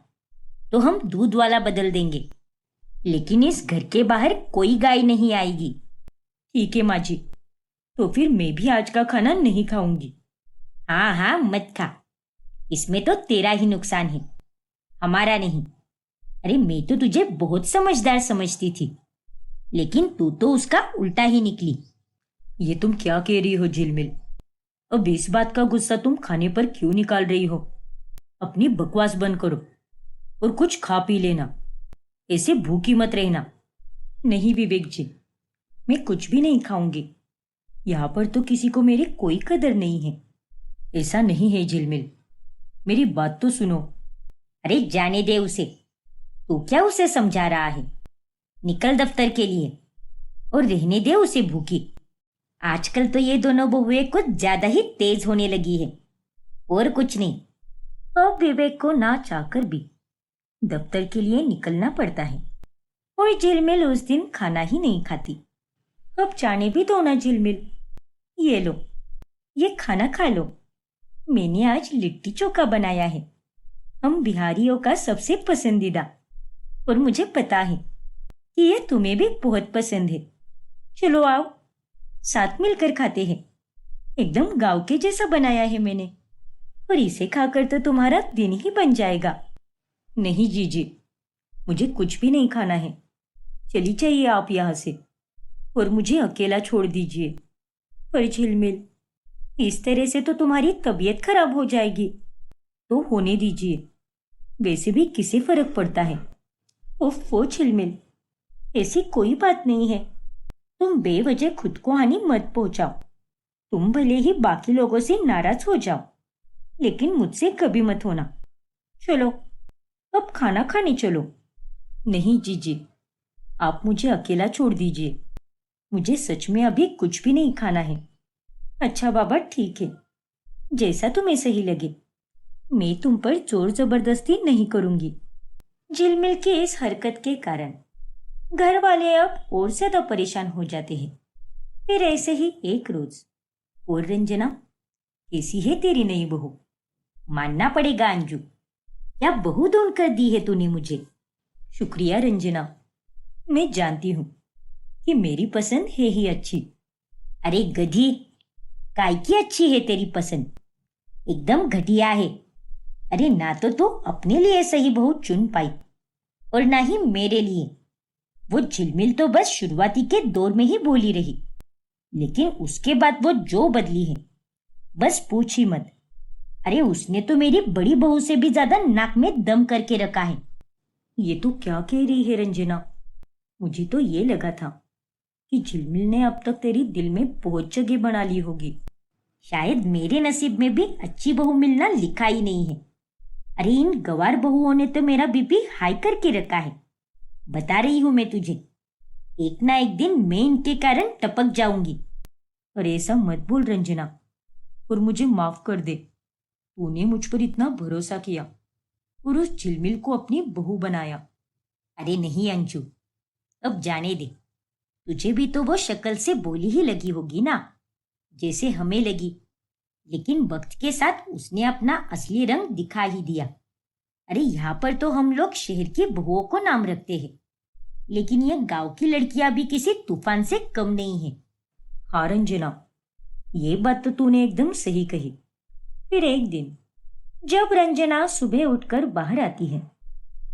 तो हम दूध वाला बदल देंगे, लेकिन इस घर के बाहर कोई गाय नहीं आएगी। ठीक है माँ जी, तो फिर मैं भी आज का खाना नहीं खाऊंगी। हाँ हाँ मत खा, इसमें तो तेरा ही नुकसान है, हमारा नहीं। अरे मैं तो तुझे बहुत समझदार समझती थी, लेकिन तू तो उसका उल्टा ही निकली। ये तुम क्या कह रही हो झिलमिल? अब इस बात का गुस्सा तुम खाने पर क्यों निकाल रही हो? अपनी बकवास बंद करो और कुछ खा पी लेना, ऐसे भूखी मत रहना। नहीं विवेक जी, मैं कुछ भी नहीं खाऊंगी। यहाँ पर तो किसी को मेरी कोई कदर नहीं है। ऐसा नहीं है झिलमिल, मेरी बात तो सुनो। अरे जाने दे उसे, तू क्या उसे समझा रहा है? निकल दफ्तर के लिए और रहने दे उसे भूखी। आजकल तो ये दोनों बहुएं कुछ ज्यादा ही तेज होने लगी है, और कुछ नहीं। अब विवेक को ना चाहकर भी दफ्तर के लिए निकलना पड़ता है और झिलमिल उस दिन खाना ही नहीं खाती। अब जाने भी दो ना झिलमिल। ये लो, ये खाना खा लो। मैंने आज लिट्टी चोखा बनाया है, हम बिहारियों का सबसे पसंदीदा। और मुझे पता है कि ये तुम्हें भी बहुत पसंद है। चलो आओ, साथ मिलकर खाते हैं। एकदम गांव के जैसा बनाया है मैंने, और इसे खाकर तो तुम्हारा दिन ही बन जाएगा। नहीं जीजी, मुझे कुछ भी नहीं खाना है। चली जाइए आप यहाँ से और मुझे अकेला छोड़ दीजिए। पर झिलमिल, इस तरह से तो तुम्हारी तबीयत खराब हो जाएगी। तो होने दीजिए, वैसे भी किसे फर्क पड़ता है। ओफो झिलमिल, ऐसी कोई बात नहीं है। तुम बेवजह खुद को हानि मत पहुंचाओ। तुम भले ही बाकी लोगों से नाराज हो जाओ, लेकिन मुझसे कभी मत होना। चलो, अब खाना खाने चलो। नहीं जीजी, आप मुझे अकेला छोड़ दीजिए। मुझे सच में अभी कुछ भी नहीं खाना है। अच्छा बाबा, ठीक है, जैसा तुम्हें सही लगे। मैं तुम पर जोर जबरदस्ती नहीं करूंगी। झिलमिल की इस हरकत के कारण घर वाले अब और ज्यादा परेशान हो जाते हैं। फिर ऐसे ही एक रोज, और रंजना, कैसी है तेरी नई बहू? मानना पड़ेगा अंजू, क्या बहू ढूंढ कर दी है तूने मुझे। शुक्रिया रंजना, मैं जानती हूँ कि मेरी पसंद है ही अच्छी। अरे गधी, काय की अच्छी है तेरी पसंद? एकदम घटिया है। अरे ना तो तू अपने लिए सही बहू चुन पाई और ना ही मेरे लिए। वो झिलमिल तो बस शुरुआती के दौर में ही बोली रही, लेकिन उसके बाद वो जो बदली है, बस पूछ ही मत। अरे उसने तो मेरी बड़ी बहू से भी ज्यादा नाक में दम करके रखा है। ये तो क्या कह रही है रंजना? मुझे तो ये लगा था कि झिलमिल ने अब तक तेरी दिल में बहुत जगह बना ली होगी। शायद मेरे नसीब में भी अच्छी बहू मिलना लिखा ही नहीं है। अरे इन गवार बहुओं ने तो मेरा बीपी हाई करके रखा है। बता रही हूं मैं तुझे, एक ना एक दिन मैं इनके कारण टपक जाऊंगी। और ऐसा मत बोल रंजना, और मुझे माफ कर दे। तूने मुझ पर इतना भरोसा किया और उस झिलमिल को अपनी बहू बनाया। अरे नहीं अंजू, अब जाने दे। तुझे भी तो वो शक्ल से बोली ही लगी होगी ना, जैसे हमें लगी। लेकिन वक्त के साथ उसने अपना असली रंग दिखा ही दिया। अरे यहाँ पर तो हम लोग शहर की बहुओं को नाम रखते हैं, लेकिन ये गांव की लड़कियां भी किसी तूफान से कम नहीं है। हाँ रंजना, ये बात तो तूने एकदम सही कही। फिर एक दिन जब रंजना सुबह उठकर बाहर आती है,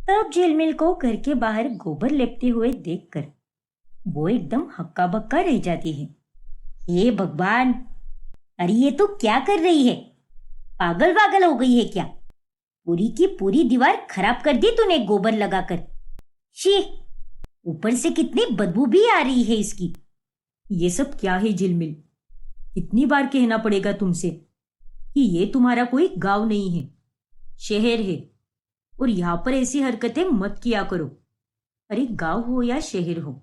तब झिलमिल को घर के बाहर गोबर लेपते हुए देखकर वो एकदम हक्का बक्का रह जाती है। हे भगवान, अरे ये तो क्या कर रही है? पागल वागल हो गई है क्या? पूरी की पूरी दीवार खराब कर दी तूने गोबर लगाकर। शी, ऊपर से कितनी बदबू भी आ रही है इसकी। ये सब क्या है झिलमिल? कितनी बार कहना पड़ेगा तुमसे कि ये तुम्हारा कोई गांव नहीं है, शहर है, और यहाँ पर ऐसी हरकतें मत किया करो। अरे गांव हो या शहर हो,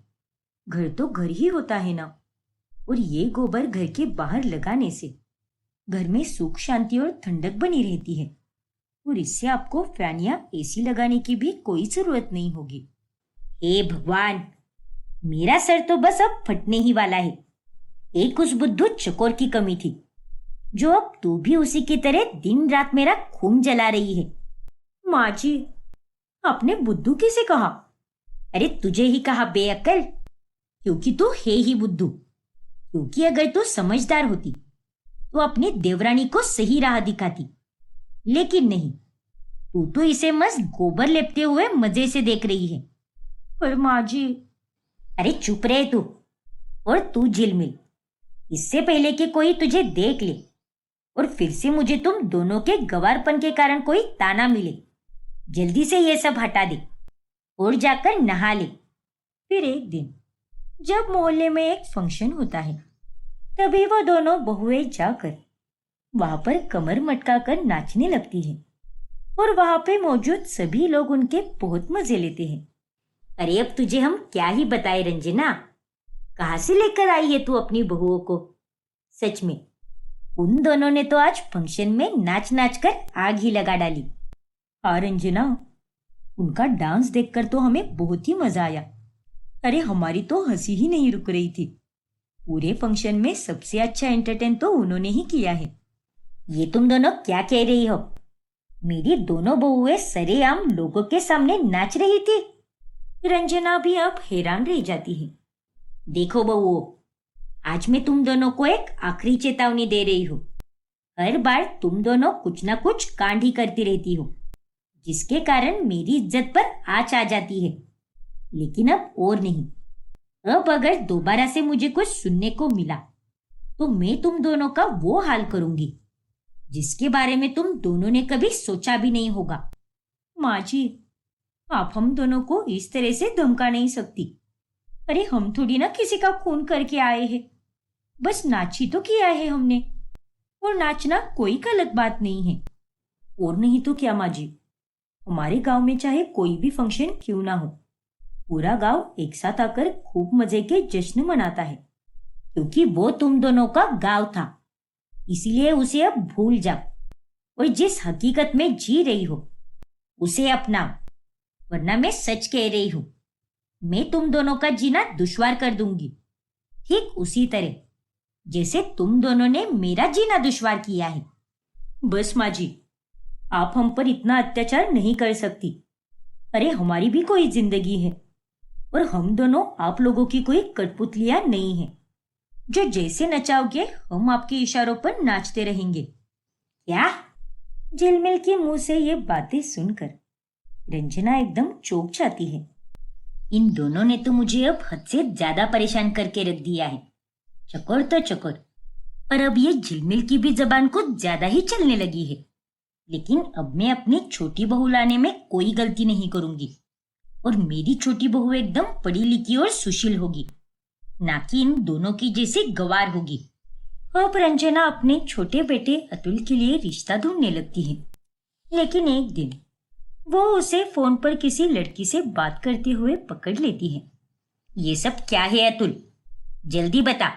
घर तो घर ही होता है ना। और ये गोबर घर के बाहर लगाने से घर में सुख शांति और ठंडक बनी रहती है, और इससे आपको फैन या एसी लगाने की भी कोई जरूरत नहीं होगी। हे भगवान, मेरा सर तो बस अब फटने ही वाला है। एक उस बुद्धू चकोर की कमी थी, जो अब तू भी उसी की तरह दिन रात मेरा खून जला रही है। माँ जी, आपने बुद्धू किसे कहा? अरे तुझे ही कहा बेअक्ल, क्योंकि तू है ही बुद्धू। क्योंकि अगर तू समझदार होती तो अपनी देवरानी को सही राह दिखाती, लेकिन नहीं, तू तो इसे मस्त गोबर लेपते हुए मजे से देख रही है। पर माँ जी। अरे चुप रहे तू, और तू झिलमिल, इससे पहले कि कोई तुझे देख ले और फिर से मुझे तुम दोनों के गवारपन के कारण कोई ताना मिले, जल्दी से ये सब हटा दे और जाकर नहा ले। फिर एक दिन जब मोहल्ले में एक फंक्शन होता है, तभी वो दोनों बहुएं जाकर वहां पर कमर मटकाकर नाचने लगती है, और वहां पे मौजूद सभी लोग उनके बहुत मजे लेते हैं। अरे अब तुझे हम क्या ही बताए रंजना, कहाँ से लेकर आई है तू अपनी बहुओं को? सच में उन दोनों ने तो आज फंक्शन में नाच नाच कर आग ही लगा डाली। हाँ रंजना, उनका डांस देखकर तो हमें बहुत ही मजा आया। अरे हमारी तो हंसी ही नहीं रुक रही थी। पूरे फंक्शन में सबसे अच्छा एंटरटेन तो उन्होंने ही किया है। ये तुम दोनों क्या कह रही हो? मेरी दोनों बहुएं सरेआम लोगों के सामने नाच रही थी। रंजना भी अब हैरान रह जाती है। देखो बहुओं, आज मैं तुम दोनों को एक आखिरी चेतावनी दे रही हूँ। हर बार तुम दोनों कुछ ना कुछ कांड ही करती रहती हो, जिसके कारण मेरी इज्जत पर आंच आ जाती है। लेकिन अब और नहीं। अब अगर दोबारा से मुझे कुछ सुनने को मिला तो मैं तुम दोनों का वो हाल करूंगी जिसके बारे में तुम दोनों ने कभी सोचा भी नहीं होगा। माँ जी, आप हम दोनों को इस तरह से धमका नहीं सकती। अरे हम थोड़ी ना किसी का खून करके आए हैं, बस नाच ही तो किया है हमने, और नाचना कोई गलत बात नहीं है। और नहीं तो क्या माँ जी, हमारे गांव में चाहे कोई भी फंक्शन क्यों ना हो, पूरा गांव एक साथ आकर खूब मजे के जश्न मनाता है, क्योंकि वो तुम दोनों का गांव था। इसीलिए उसे अब भूल जाओ और जिस हकीकत में जी रही हो उसे अपनाओ, वरना मैं सच कह रही हूं, मैं तुम दोनों का जीना दुश्वार कर दूंगी, ठीक उसी तरह जैसे तुम दोनों ने मेरा जीना दुश्वार किया है। बस माँ जी, आप हम पर इतना अत्याचार नहीं कर सकती। अरे हमारी भी कोई जिंदगी है, और हम दोनों आप लोगों की कोई कठपुतलियां नहीं है जो जैसे नचाओगे हम आपके इशारों पर नाचते रहेंगे। क्या? झिलमिल के मुंह से ये बातें सुनकर रंजना एकदम चौंक जाती है। इन दोनों ने तो मुझे अब हद से ज्यादा परेशान करके रख दिया है। चकोर तो चकोर, पर अब ये झिलमिल की भी जबान कुछ ज्यादा ही चलने लगी है। लेकिन अब मैं अपनी छोटी बहू लाने में कोई गलती नहीं करूंगी, और मेरी छोटी बहू एकदम पढ़ी लिखी और सुशील होगी, ना कि इन दोनों की जैसी गवार होगी। अब रंजना अपने छोटे बेटे अतुल के लिए रिश्ता ढूंढने लगती है। लेकिन एक दिन वो उसे फोन पर किसी लड़की से बात करते हुए पकड़ लेती है। ये सब क्या है अतुल? जल्दी बता,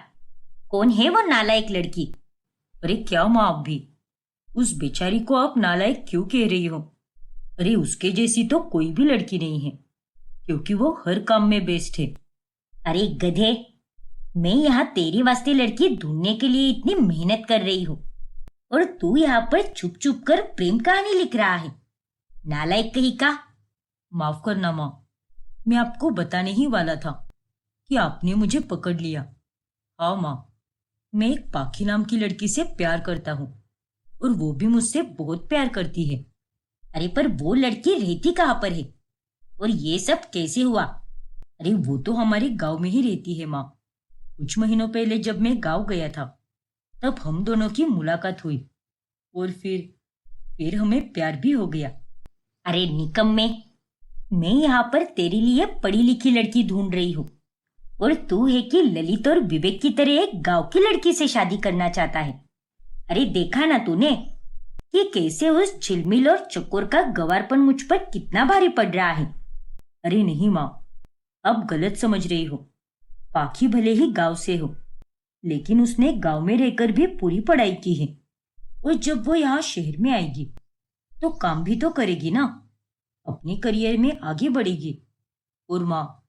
कौन है वो नालायक लड़की? अरे क्या माँ, आप भी उस बेचारी को आप नालायक क्यों कह रही हो? अरे उसके जैसी तो कोई भी लड़की नहीं है, क्योंकि वो हर काम में बेस्ट है। अरे गधे, मैं यहाँ तेरे वास्ते लड़की ढूंढने के लिए इतनी मेहनत कर रही हूँ, और तू यहाँ पर चुप चुप कर प्रेम कहानी लिख रहा है। नालायक कहीं का। माफ करना माँ, मैं आपको बताने ही वाला था कि आपने मुझे पकड़ लिया। हाँ माँ, मैं एक पाखी नाम की लड़की से प्यार करता हूँ, और वो भी मुझसे बहुत प्यार करती है। अरे पर वो लड़की रहती कहाँ पर है, और ये सब कैसे हुआ? अरे वो तो हमारे गांव में ही रहती है माँ। कुछ महीनों पहले जब मैं गांव गया था, तब हम दोनों की मुलाकात हुई, और फिर हमें प्यार भी हो गया। अरे निकम्मे, मैं यहाँ पर तेरे लिए पढ़ी लिखी लड़की ढूंढ रही हूँ, और तू है कि ललित और विवेक की तरह एक गांव की लड़की से शादी करना चाहता है। अरे देखा ना तूने कि कैसे उस झिलमिल और चकोर का गवारपन मुझ पर कितना भारी पड़ रहा है। अरे नहीं माँ, अब गलत समझ रही हो। पाखी भले ही गांव से हो, लेकिन उसने गांव में रहकर भी पूरी पढ़ाई की है, और जब वो यहाँ शहर में आएगी तो काम भी तो करेगी ना, अपने करियर में आगे बढ़ेगी। और माँ,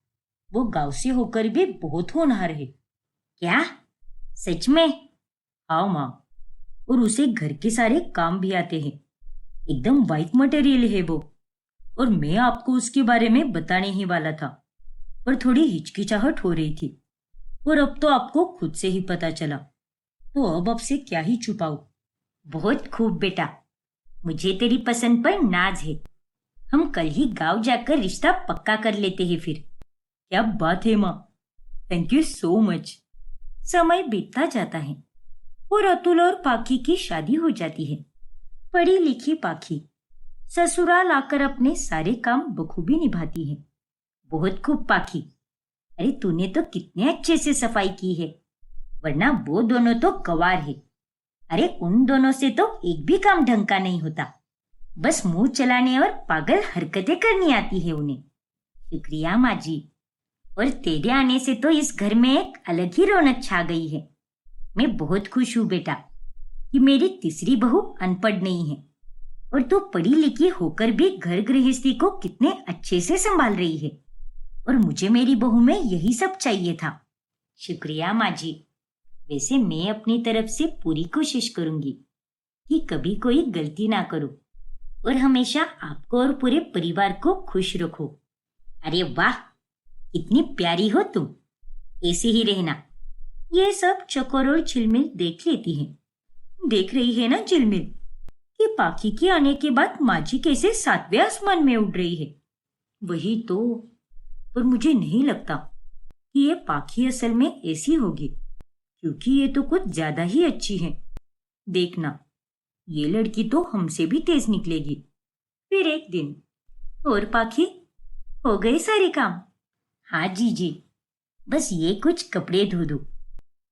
वो गांव से होकर भी बहुत होनहार है। क्या? सच में? हाँ माँ, और उसे घर के सारे काम भी आते हैं। एकदम वाइफ मटेरियल है वो। और मैं आपको उसके बारे में बताने ही वाला था, पर थोड़ी हिचकिचाहट हो रही थी, और अब तो आपको खुद से ही पता चला, तो अब आपसे क्या ही छुपाऊं। बहुत खूब बेटा, मुझे तेरी पसंद पर नाज है। हम कल ही गांव जाकर रिश्ता पक्का कर लेते हैं फिर। क्या बात है माँ, थैंक यू सो मच। समय बीतता जाता है और अतुल और पाखी की शादी हो जाती है। पढ़ी लिखी पाखी ससुराल आकर अपने सारे काम बखूबी निभाती है। बहुत खूब पाखी, अरे तूने तो कितने अच्छे से सफाई की है, वरना वो दोनों तो गवार है। अरे उन दोनों से तो एक भी काम ढंग का नहीं होता, बस मुंह चलाने और पागल हरकतें करनी आती है उन्हें। शुक्रिया माँ जी, और तेरे आने से तो इस घर में एक अलग ही रौनक छा गई है। मैं बहुत खुश हूँ बेटा कि मेरी तीसरी बहू अनपढ़ नहीं है, और तू पढ़ी लिखी होकर भी घर गृहस्थी को कितने अच्छे से संभाल रही है। और मुझे मेरी बहू में यही सब चाहिए था। शुक्रिया माँ जी। वैसे मैं अपनी तरफ से पूरी कोशिश करूंगी कि कभी कोई गलती ना करूं और हमेशा आपको और पूरे परिवार को खुश रखो। अरे वाह, कितनी प्यारी हो तुम, ऐसे ही रहना। ये सब चकोर और झिलमिल देख लेती है। देख रही है ना झिलमिल कि पाखी के आने के बाद माँ जी कैसे सातवें आसमान में उड़ रही है। वही तो, पर मुझे नहीं लगता कि ये पाखी असल में ऐसी होगी, क्योंकि ये तो कुछ ज्यादा ही अच्छी है। देखना, ये लड़की तो हमसे भी तेज निकलेगी। फिर एक दिन और पाखी, हो गए सारे काम? हाँ जी जी, बस ये कुछ कपड़े धो दो,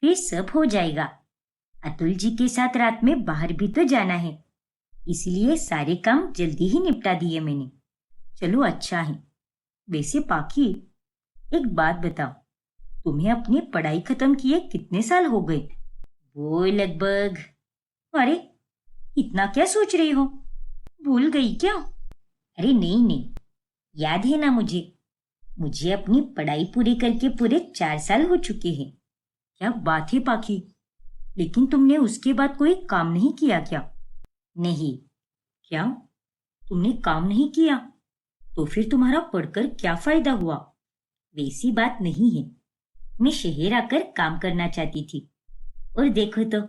फिर सब हो जाएगा। अतुल जी के साथ रात में बाहर भी तो जाना है, इसलिए सारे काम जल्दी ही निपटा दिए मैंने। चलो अच्छा है। वैसे पाखी, एक बात बताओ, तुम्हें अपनी पढ़ाई खत्म किए कितने साल हो गए? वो लगभग। अरे, इतना क्या सोच रही हो? भूल गई क्या? अरे नहीं नहीं, याद है ना मुझे। मुझे अपनी पढ़ाई पूरी करके पूरे 4 साल हो चुके हैं। क्या बात है पाखी, लेकिन तुमने उसके बाद कोई काम नहीं किया क्या? नहीं। क्या, तुमने काम नहीं किया? तो फिर तुम्हारा पढ़कर क्या फायदा हुआ? वैसी बात नहीं है, मैं शहर आकर काम करना चाहती थी, और देखो तो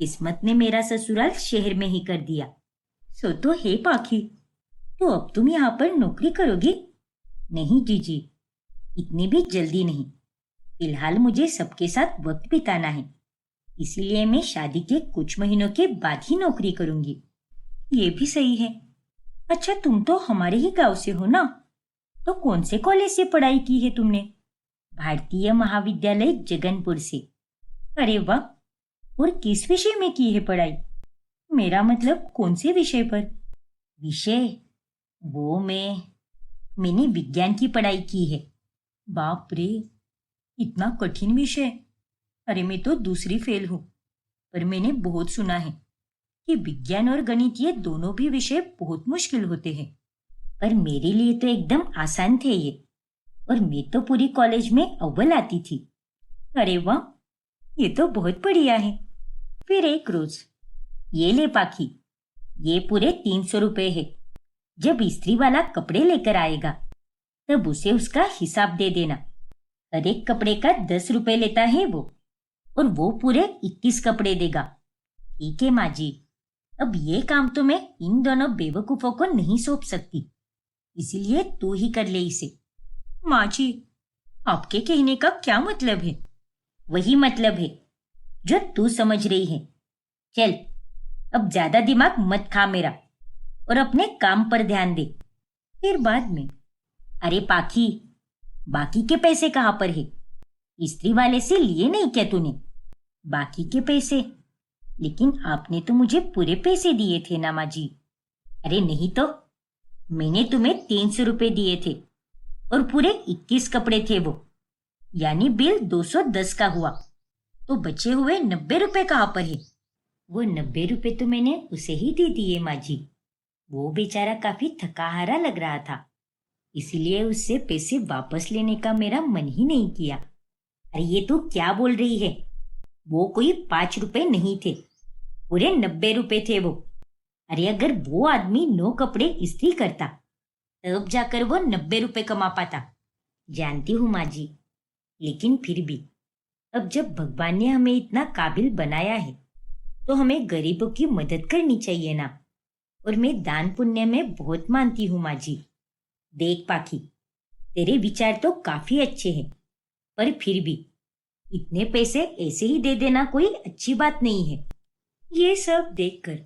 किस्मत ने मेरा ससुराल शहर में ही कर दिया। सो तो है पाखी, तो अब तुम यहाँ पर नौकरी करोगी? नहीं जीजी, इतनी भी जल्दी नहीं। फिलहाल मुझे सबके साथ वक्त बिताना है, इसीलिए मैं शादी के कुछ महीनों के बाद ही नौकरी करूंगी। ये भी सही है। अच्छा, तुम तो हमारे ही गांव से हो ना? तो कौन से कॉलेज से पढ़ाई की है तुमने? भारतीय महाविद्यालय जगनपुर से। अरे वाह, और किस विषय में की है पढ़ाई? मेरा मतलब कौन से विषय पर? विषय? वो मैंने विज्ञान की पढ़ाई की है। बाप रे, इतना कठिन विषय। अरे मैं तो दूसरी फेल हूँ, पर मैंने बहुत सुना है कि विज्ञान और गणित ये दोनों भी विषय बहुत मुश्किल होते हैं। पर मेरे लिए तो एकदम आसान थे ये, और मैं तो पूरी कॉलेज में अव्वल आती थी। अरे वाह, ये तो बहुत बढ़िया है। फिर एक रोज, ये ले पाखी, ये पूरे 300 रुपए है। जब इस्त्री वाला कपड़े लेकर आएगा तब उसे उसका हिसाब दे देना। हर एक कपड़े का 10 रुपए लेता है वो, और वो पूरे 21 कपड़े देगा। ठीक है माँ जी, अब ये काम तो मैं इन दोनों बेवकूफों को नहीं सौंप सकती, इसीलिए तू ही कर ले इसे। माँ जी, आपके कहने का क्या मतलब है? वही मतलब है जो तू समझ रही है। चल, अब ज्यादा दिमाग मत खा मेरा, और अपने काम पर ध्यान दे, फिर बाद में। अरे पाखी, बाकी के पैसे कहाँ पर है? इस्त्री वाले से लिए नहीं क्या तूने बाकी के पैसे? लेकिन आपने तो मुझे पूरे पैसे दिए थे ना माँ जी। अरे नहीं तो, मैंने तुम्हें 300 रुपए दिए थे, और पूरे 21 कपड़े थे वो, यानी बिल 210 का हुआ। तो बचे हुए 90 रुपए कहाँ पर है? वो 90 रुपए तो मैंने उसे ही दे दिए माँ जी। वो बेचारा काफी थका हारा लग रहा था, इसीलिए उससे पैसे वापस लेने का मेरा मन ही नहीं किया। अरे ये तू क्या बोल रही है? वो कोई 5 रुपए नहीं थे, पूरे 90 रुपए थे वो। अरे अगर वो आदमी 9 कपड़े इस्त्री करता तब जाकर वो 90 रुपए कमा पाता। जानती हूँ माँ जी, लेकिन फिर भी अब जब भगवान ने हमें इतना काबिल बनाया है तो हमें गरीबों की मदद करनी चाहिए ना। और मैं दान पुण्य में बहुत मानती हूँ माँ जी। देख पाखी, तेरे विचार तो काफी अच्छे हैं, पर फिर भी इतने पैसे ऐसे ही दे देना कोई अच्छी बात नहीं है। ये सब देखकर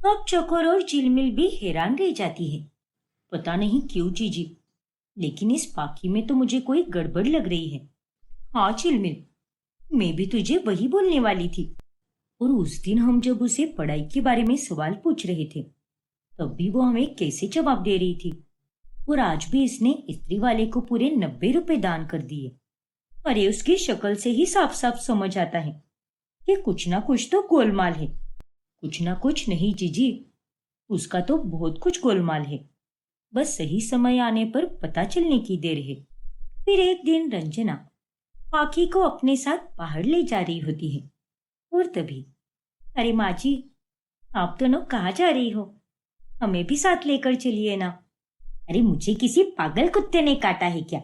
अब चकोर और झिलमिल भी हैरान रह जाती है। पता नहीं क्यों जीजी, लेकिन इस पाखी में तो मुझे कोई गड़बड़ लग रही है। हाँ झिलमिल, मैं भी तुझे वही बोलने वाली थी। और उस दिन हम जब उसे पढ़ाई के बारे में सवाल पूछ रहे थे तब भी वो हमें कैसे जवाब दे रही थी, और आज भी इसने इस्त्री वाले को पूरे 90 रुपए दान कर दिए। अरे उसकी शक्ल से ही साफ साफ समझ आता है कि कुछ ना कुछ तो गोलमाल है। कुछ ना कुछ नहीं जीजी, उसका तो बहुत कुछ गोलमाल है, बस सही समय आने पर पता चलने की देर है। फिर एक दिन रंजना पाखी को अपने साथ बाहर ले जा रही होती है और तभी, अरे माँ जी, आप दोनों कहाँ जा रही हो? हमें भी साथ लेकर चलिए ना। अरे मुझे किसी पागल कुत्ते ने काटा है क्या,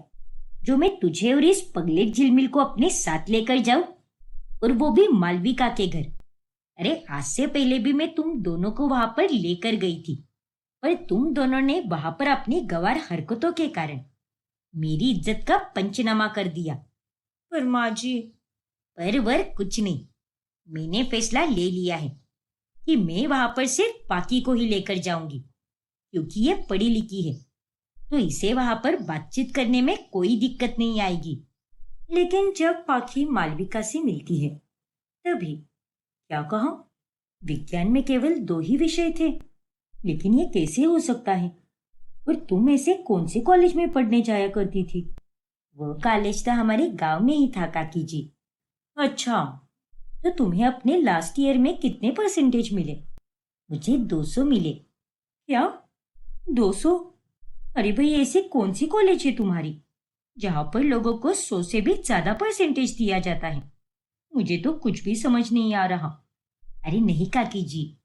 जो मैं तुझे और इस पगलेट झिलमिल को अपने साथ लेकर जाऊं, और वो भी मालविका के घर। अरे आज से पहले भी मैं तुम दोनों को वहां पर लेकर गई थी, पर तुम दोनों ने वहां पर अपनी गंवार हरकतों के कारण मेरी इज्जत का पंचनामा कर दिया। पर माँ जी, पर वर कुछ नहीं, मैंने फैसला ले लिया है कि मैं वहां पर सिर्फ पाकी को ही लेकर जाऊंगी, क्योंकि ये पढ़ी लिखी है, तो इसे वहां पर बातचीत करने में कोई दिक्कत नहीं आएगी। लेकिन जब पाखी मालविका से मिलती है तभी, क्या कहा, विज्ञान में केवल 2 ही विषय थे, लेकिन ये कैसे हो सकता है? और तुम ऐसे कौन से कॉलेज में पढ़ने जाया करती थी? वो कॉलेज तो हमारे गांव में ही था काकी जी। अच्छा, तो तुम्हें अपने लास्ट ईयर में कितने परसेंटेज मिले? मुझे 200 मिले। क्या, 200? अरे भाई, ऐसी कौन सी कॉलेज है तुम्हारी जहां पर लोगों को 100 से भी ज्यादा परसेंटेज दिया जाता है? मुझे तो कुछ भी समझ नहीं आ रहा। अरे नहीं काकी जी,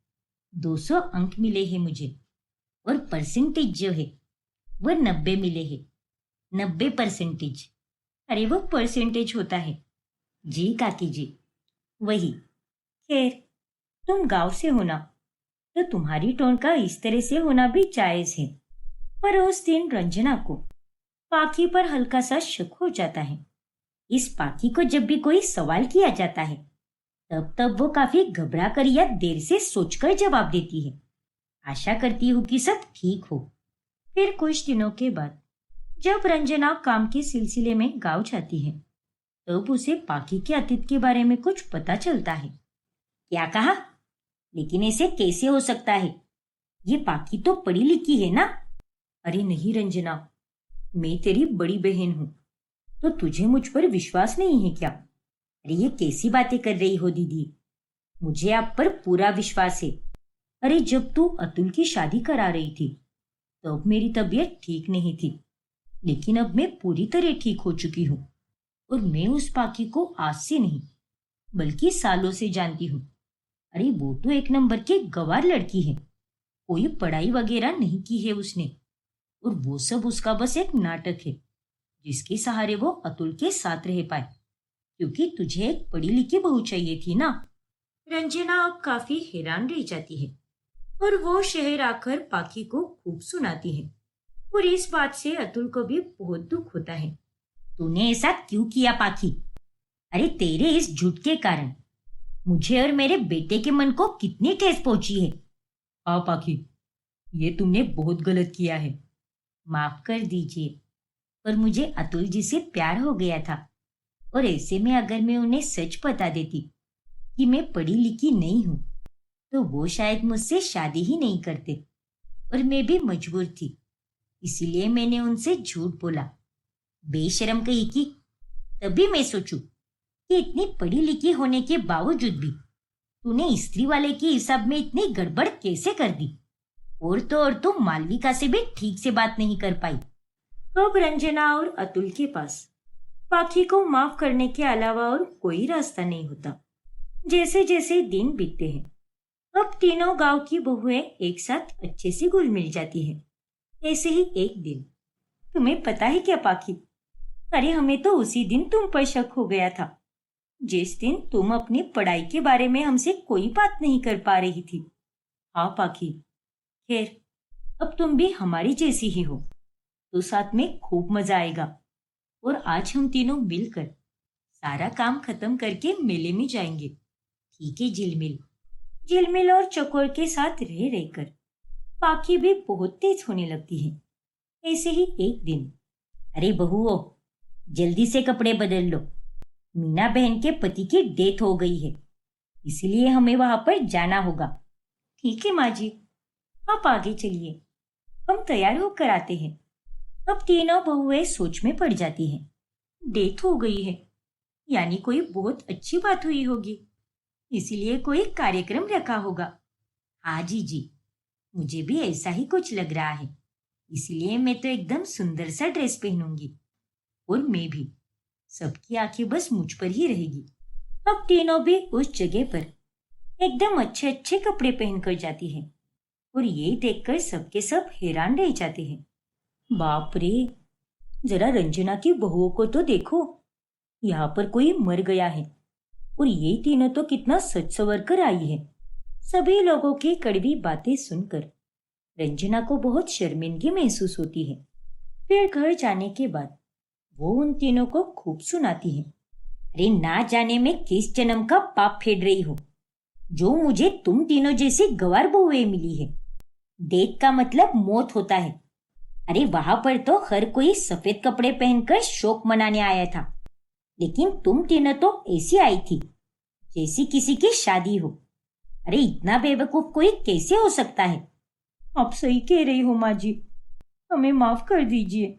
200 अंक मिले हैं मुझे, और परसेंटेज जो है वो 90 मिले हैं। 90%। अरे वो परसेंटेज होता है। जी काकी जी, वही। खैर, तुम गांव से हो ना, तो तुम्हारी टोन का इस तरह से होना भी जायज है। पर उस दिन रंजना को पाखी पर हल्का सा शक हो जाता है। इस पाखी को जब भी कोई सवाल किया जाता है, तब तब वो काफी घबरा कर या देर से सोचकर जवाब देती है। आशा करती हूँ कि सब ठीक हो। फिर कुछ दिनों के बाद जब रंजना काम के सिलसिले में गांव जाती है, तब उसे पाखी के अतीत के बारे में कुछ पता चलता है। क्या कहा? लेकिन ऐसे कैसे हो सकता है? ये पाखी तो पढ़ी लिखी है ना? अरे नहीं रंजना, मैं तेरी बड़ी बहन हूं, तो तुझे मुझ पर विश्वास नहीं है क्या? अरे ये कैसी बातें कर रही हो दीदी, मुझे आप पर पूरा विश्वास है। अरे जब तू अतुल की शादी करा रही थी, तब मेरी तबीयत ठीक नहीं थी, लेकिन अब मैं पूरी तरह ठीक हो चुकी हूँ, और मैं उस पाखी को आज से नहीं बल्कि सालों से जानती हूँ। अरे वो तो एक नंबर की गंवार लड़की है, कोई पढ़ाई वगैरह नहीं की है उसने, और वो सब उसका बस एक नाटक है, जिसके सहारे वो अतुल के साथ रह पाए, क्योंकि तुझे एक पढ़ी लिखी बहू चाहिए थी ना। रंजना अब काफी हैरान रह जाती है, और वो शहर आकर पाखी को खूब सुनाती है, और इस बात से अतुल को भी बहुत दुख होता है। तूने ऐसा क्यों किया पाखी? अरे तेरे इस झूठ के कारण मुझे और मेरे बेटे के मन को कितनी ठेस पहुंची है। हाँ पाखी, ये तुमने बहुत गलत किया है। माफ कर दीजिए, पर मुझे अतुल जी से प्यार हो गया था, और ऐसे में अगर मैं उन्हें सच बता देती कि मैं पढ़ी लिखी नहीं हूं, तो वो शायद मुझसे शादी ही नहीं करते, और मैं भी मजबूर थी, इसीलिए मैंने उनसे झूठ बोला। बेशरम कही की। तभी मैं सोचूं कि इतनी पढ़ी लिखी होने के बावजूद भी तूने स्त्री वाले की हिसाब में इतनी गड़बड़ कैसे कर दी? और तो और तुम मालविका से भी ठीक से बात नहीं कर पाई। अब रंजना और अतुल के पास पाखी को माफ करने के अलावा और कोई रास्ता नहीं होता। जैसे जैसे दिन बीतते हैं, अब तीनों गांव की बहुएं एक साथ अच्छे से घुल मिल जाती हैं। ऐसे ही एक दिन, तुम्हें पता है क्या पाखी, अरे हमें तो उसी दिन तुम पर शक हो गया था, जिस दिन तुम अपनी पढ़ाई के बारे में हमसे कोई बात नहीं कर पा रही थी। हाँ पाखी, खैर अब तुम भी हमारी जैसी ही हो, तो साथ में खूब मजा आएगा, और आज हम तीनों मिलकर सारा काम खत्म करके मेले में जाएंगे। ठीक है झिलमिल? झिलमिल और चकोर के साथ रह रहकर पाखी भी बहुत तेज होने लगती है। ऐसे ही एक दिन, अरे बहुओं, जल्दी से कपड़े बदल लो, मीना बहन के पति की डेथ हो गई है, इसलिए हमें वहां पर जाना होगा। ठीक है माँ जी, आप आगे चलिए, हम तैयार होकर आते हैं। अब तीनों बहुएं सोच में पड़ जाती हैं। डेथ हो गई है, यानी कोई बहुत अच्छी बात हुई होगी, इसीलिए कोई कार्यक्रम रखा होगा। हाँ जी जी, मुझे भी ऐसा ही कुछ लग रहा है, इसलिए मैं तो एकदम सुंदर सा ड्रेस पहनूंगी। और मैं भी। सबकी आंखें बस मुझ पर ही रहेगी। अब तीनों भी उस जगह पर एकदम अच्छे अच्छे कपड़े पहनकर जाती हैं और ये देखकर सबके सब हैरान रह जाते हैं। बाप रे, जरा रंजना की बहुओं को तो देखो, यहाँ पर कोई मर गया है और ये तीनों तो कितना सज संवर कर आई है। सभी लोगों की कड़वी बातें सुनकर रंजना को बहुत शर्मिंदगी महसूस होती है। फिर घर जाने के बाद वो उन तीनों को खूब सुनाती है। अरे ना जाने में किस जन्म का पाप फेर रही हो, जो मुझे तुम तीनों जैसी गंवार बहुएं मिली है। डेथ का मतलब मौत होता है। अरे वहां पर तो हर कोई सफेद कपड़े पहनकर शोक मनाने आया था, लेकिन तुम तीनों तो ऐसी आई थी जैसी किसी की शादी हो। अरे इतना बेवकूफ कोई कैसे हो सकता है? आप सही कह रही हो माँ जी, हमें माफ कर दीजिए।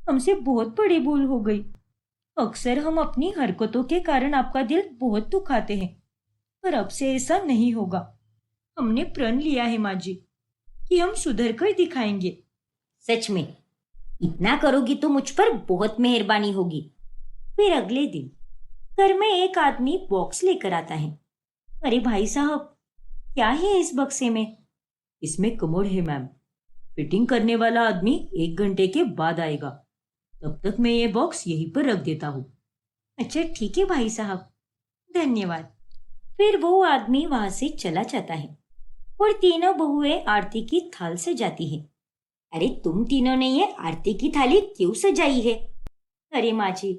हमसे बहुत बड़ी भूल हो गई। अक्सर हम अपनी हरकतों के कारण आपका दिल बहुत दुखाते हैं, पर अब से ऐसा नहीं होगा। हमने प्रण लिया है माँ जी कि हम सुधर कर दिखाएंगे। सच में इतना करोगी तो मुझ पर बहुत मेहरबानी होगी। फिर अगले दिन घर में एक आदमी बॉक्स लेकर आता है। अरे भाई साहब, क्या है इस बक्से में? इसमें कमोड है मैम। फिटिंग करने वाला आदमी 1 घंटे के बाद आएगा, तब तक मैं ये बॉक्स यहीं पर रख देता हूँ। अच्छा ठीक है भाई साहब, धन्यवाद। फिर वो आदमी वहां से चला जाता है और तीनों बहुएं आरती की थाल सजाती है। अरे तुम तीनों ने ये आरती की थाली क्यों सजाई है? अरे माँ जी,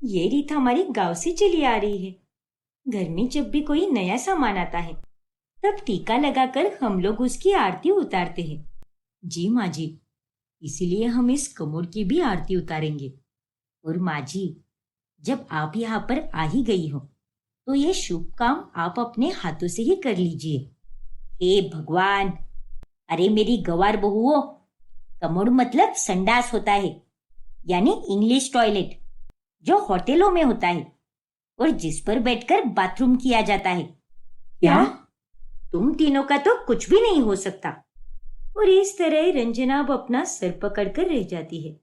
ये रीत हमारी गांव से चली आ रही है। घर में जब भी कोई नया सामान आता है तब टीका लगाकर हम लोग उसकी आरती उतारते हैं। जी माँ जी, इसीलिए हम इस कमोड की भी आरती उतारेंगे। और माँ जी, जब आप यहाँ पर आ ही गई हो तो ये शुभ काम आप अपने हाथों से ही कर लीजिए। हे भगवान! अरे मेरी गवार बहुओं, कमोड मतलब संडास होता है, यानी इंग्लिश टॉयलेट, जो होटलों में होता है और जिस पर बैठकर बाथरूम किया जाता है। क्या? तुम तीनों का तो कुछ भी नहीं हो सकता। और इस तरह रंजना अब अपना सर पकड़कर रह जाती है।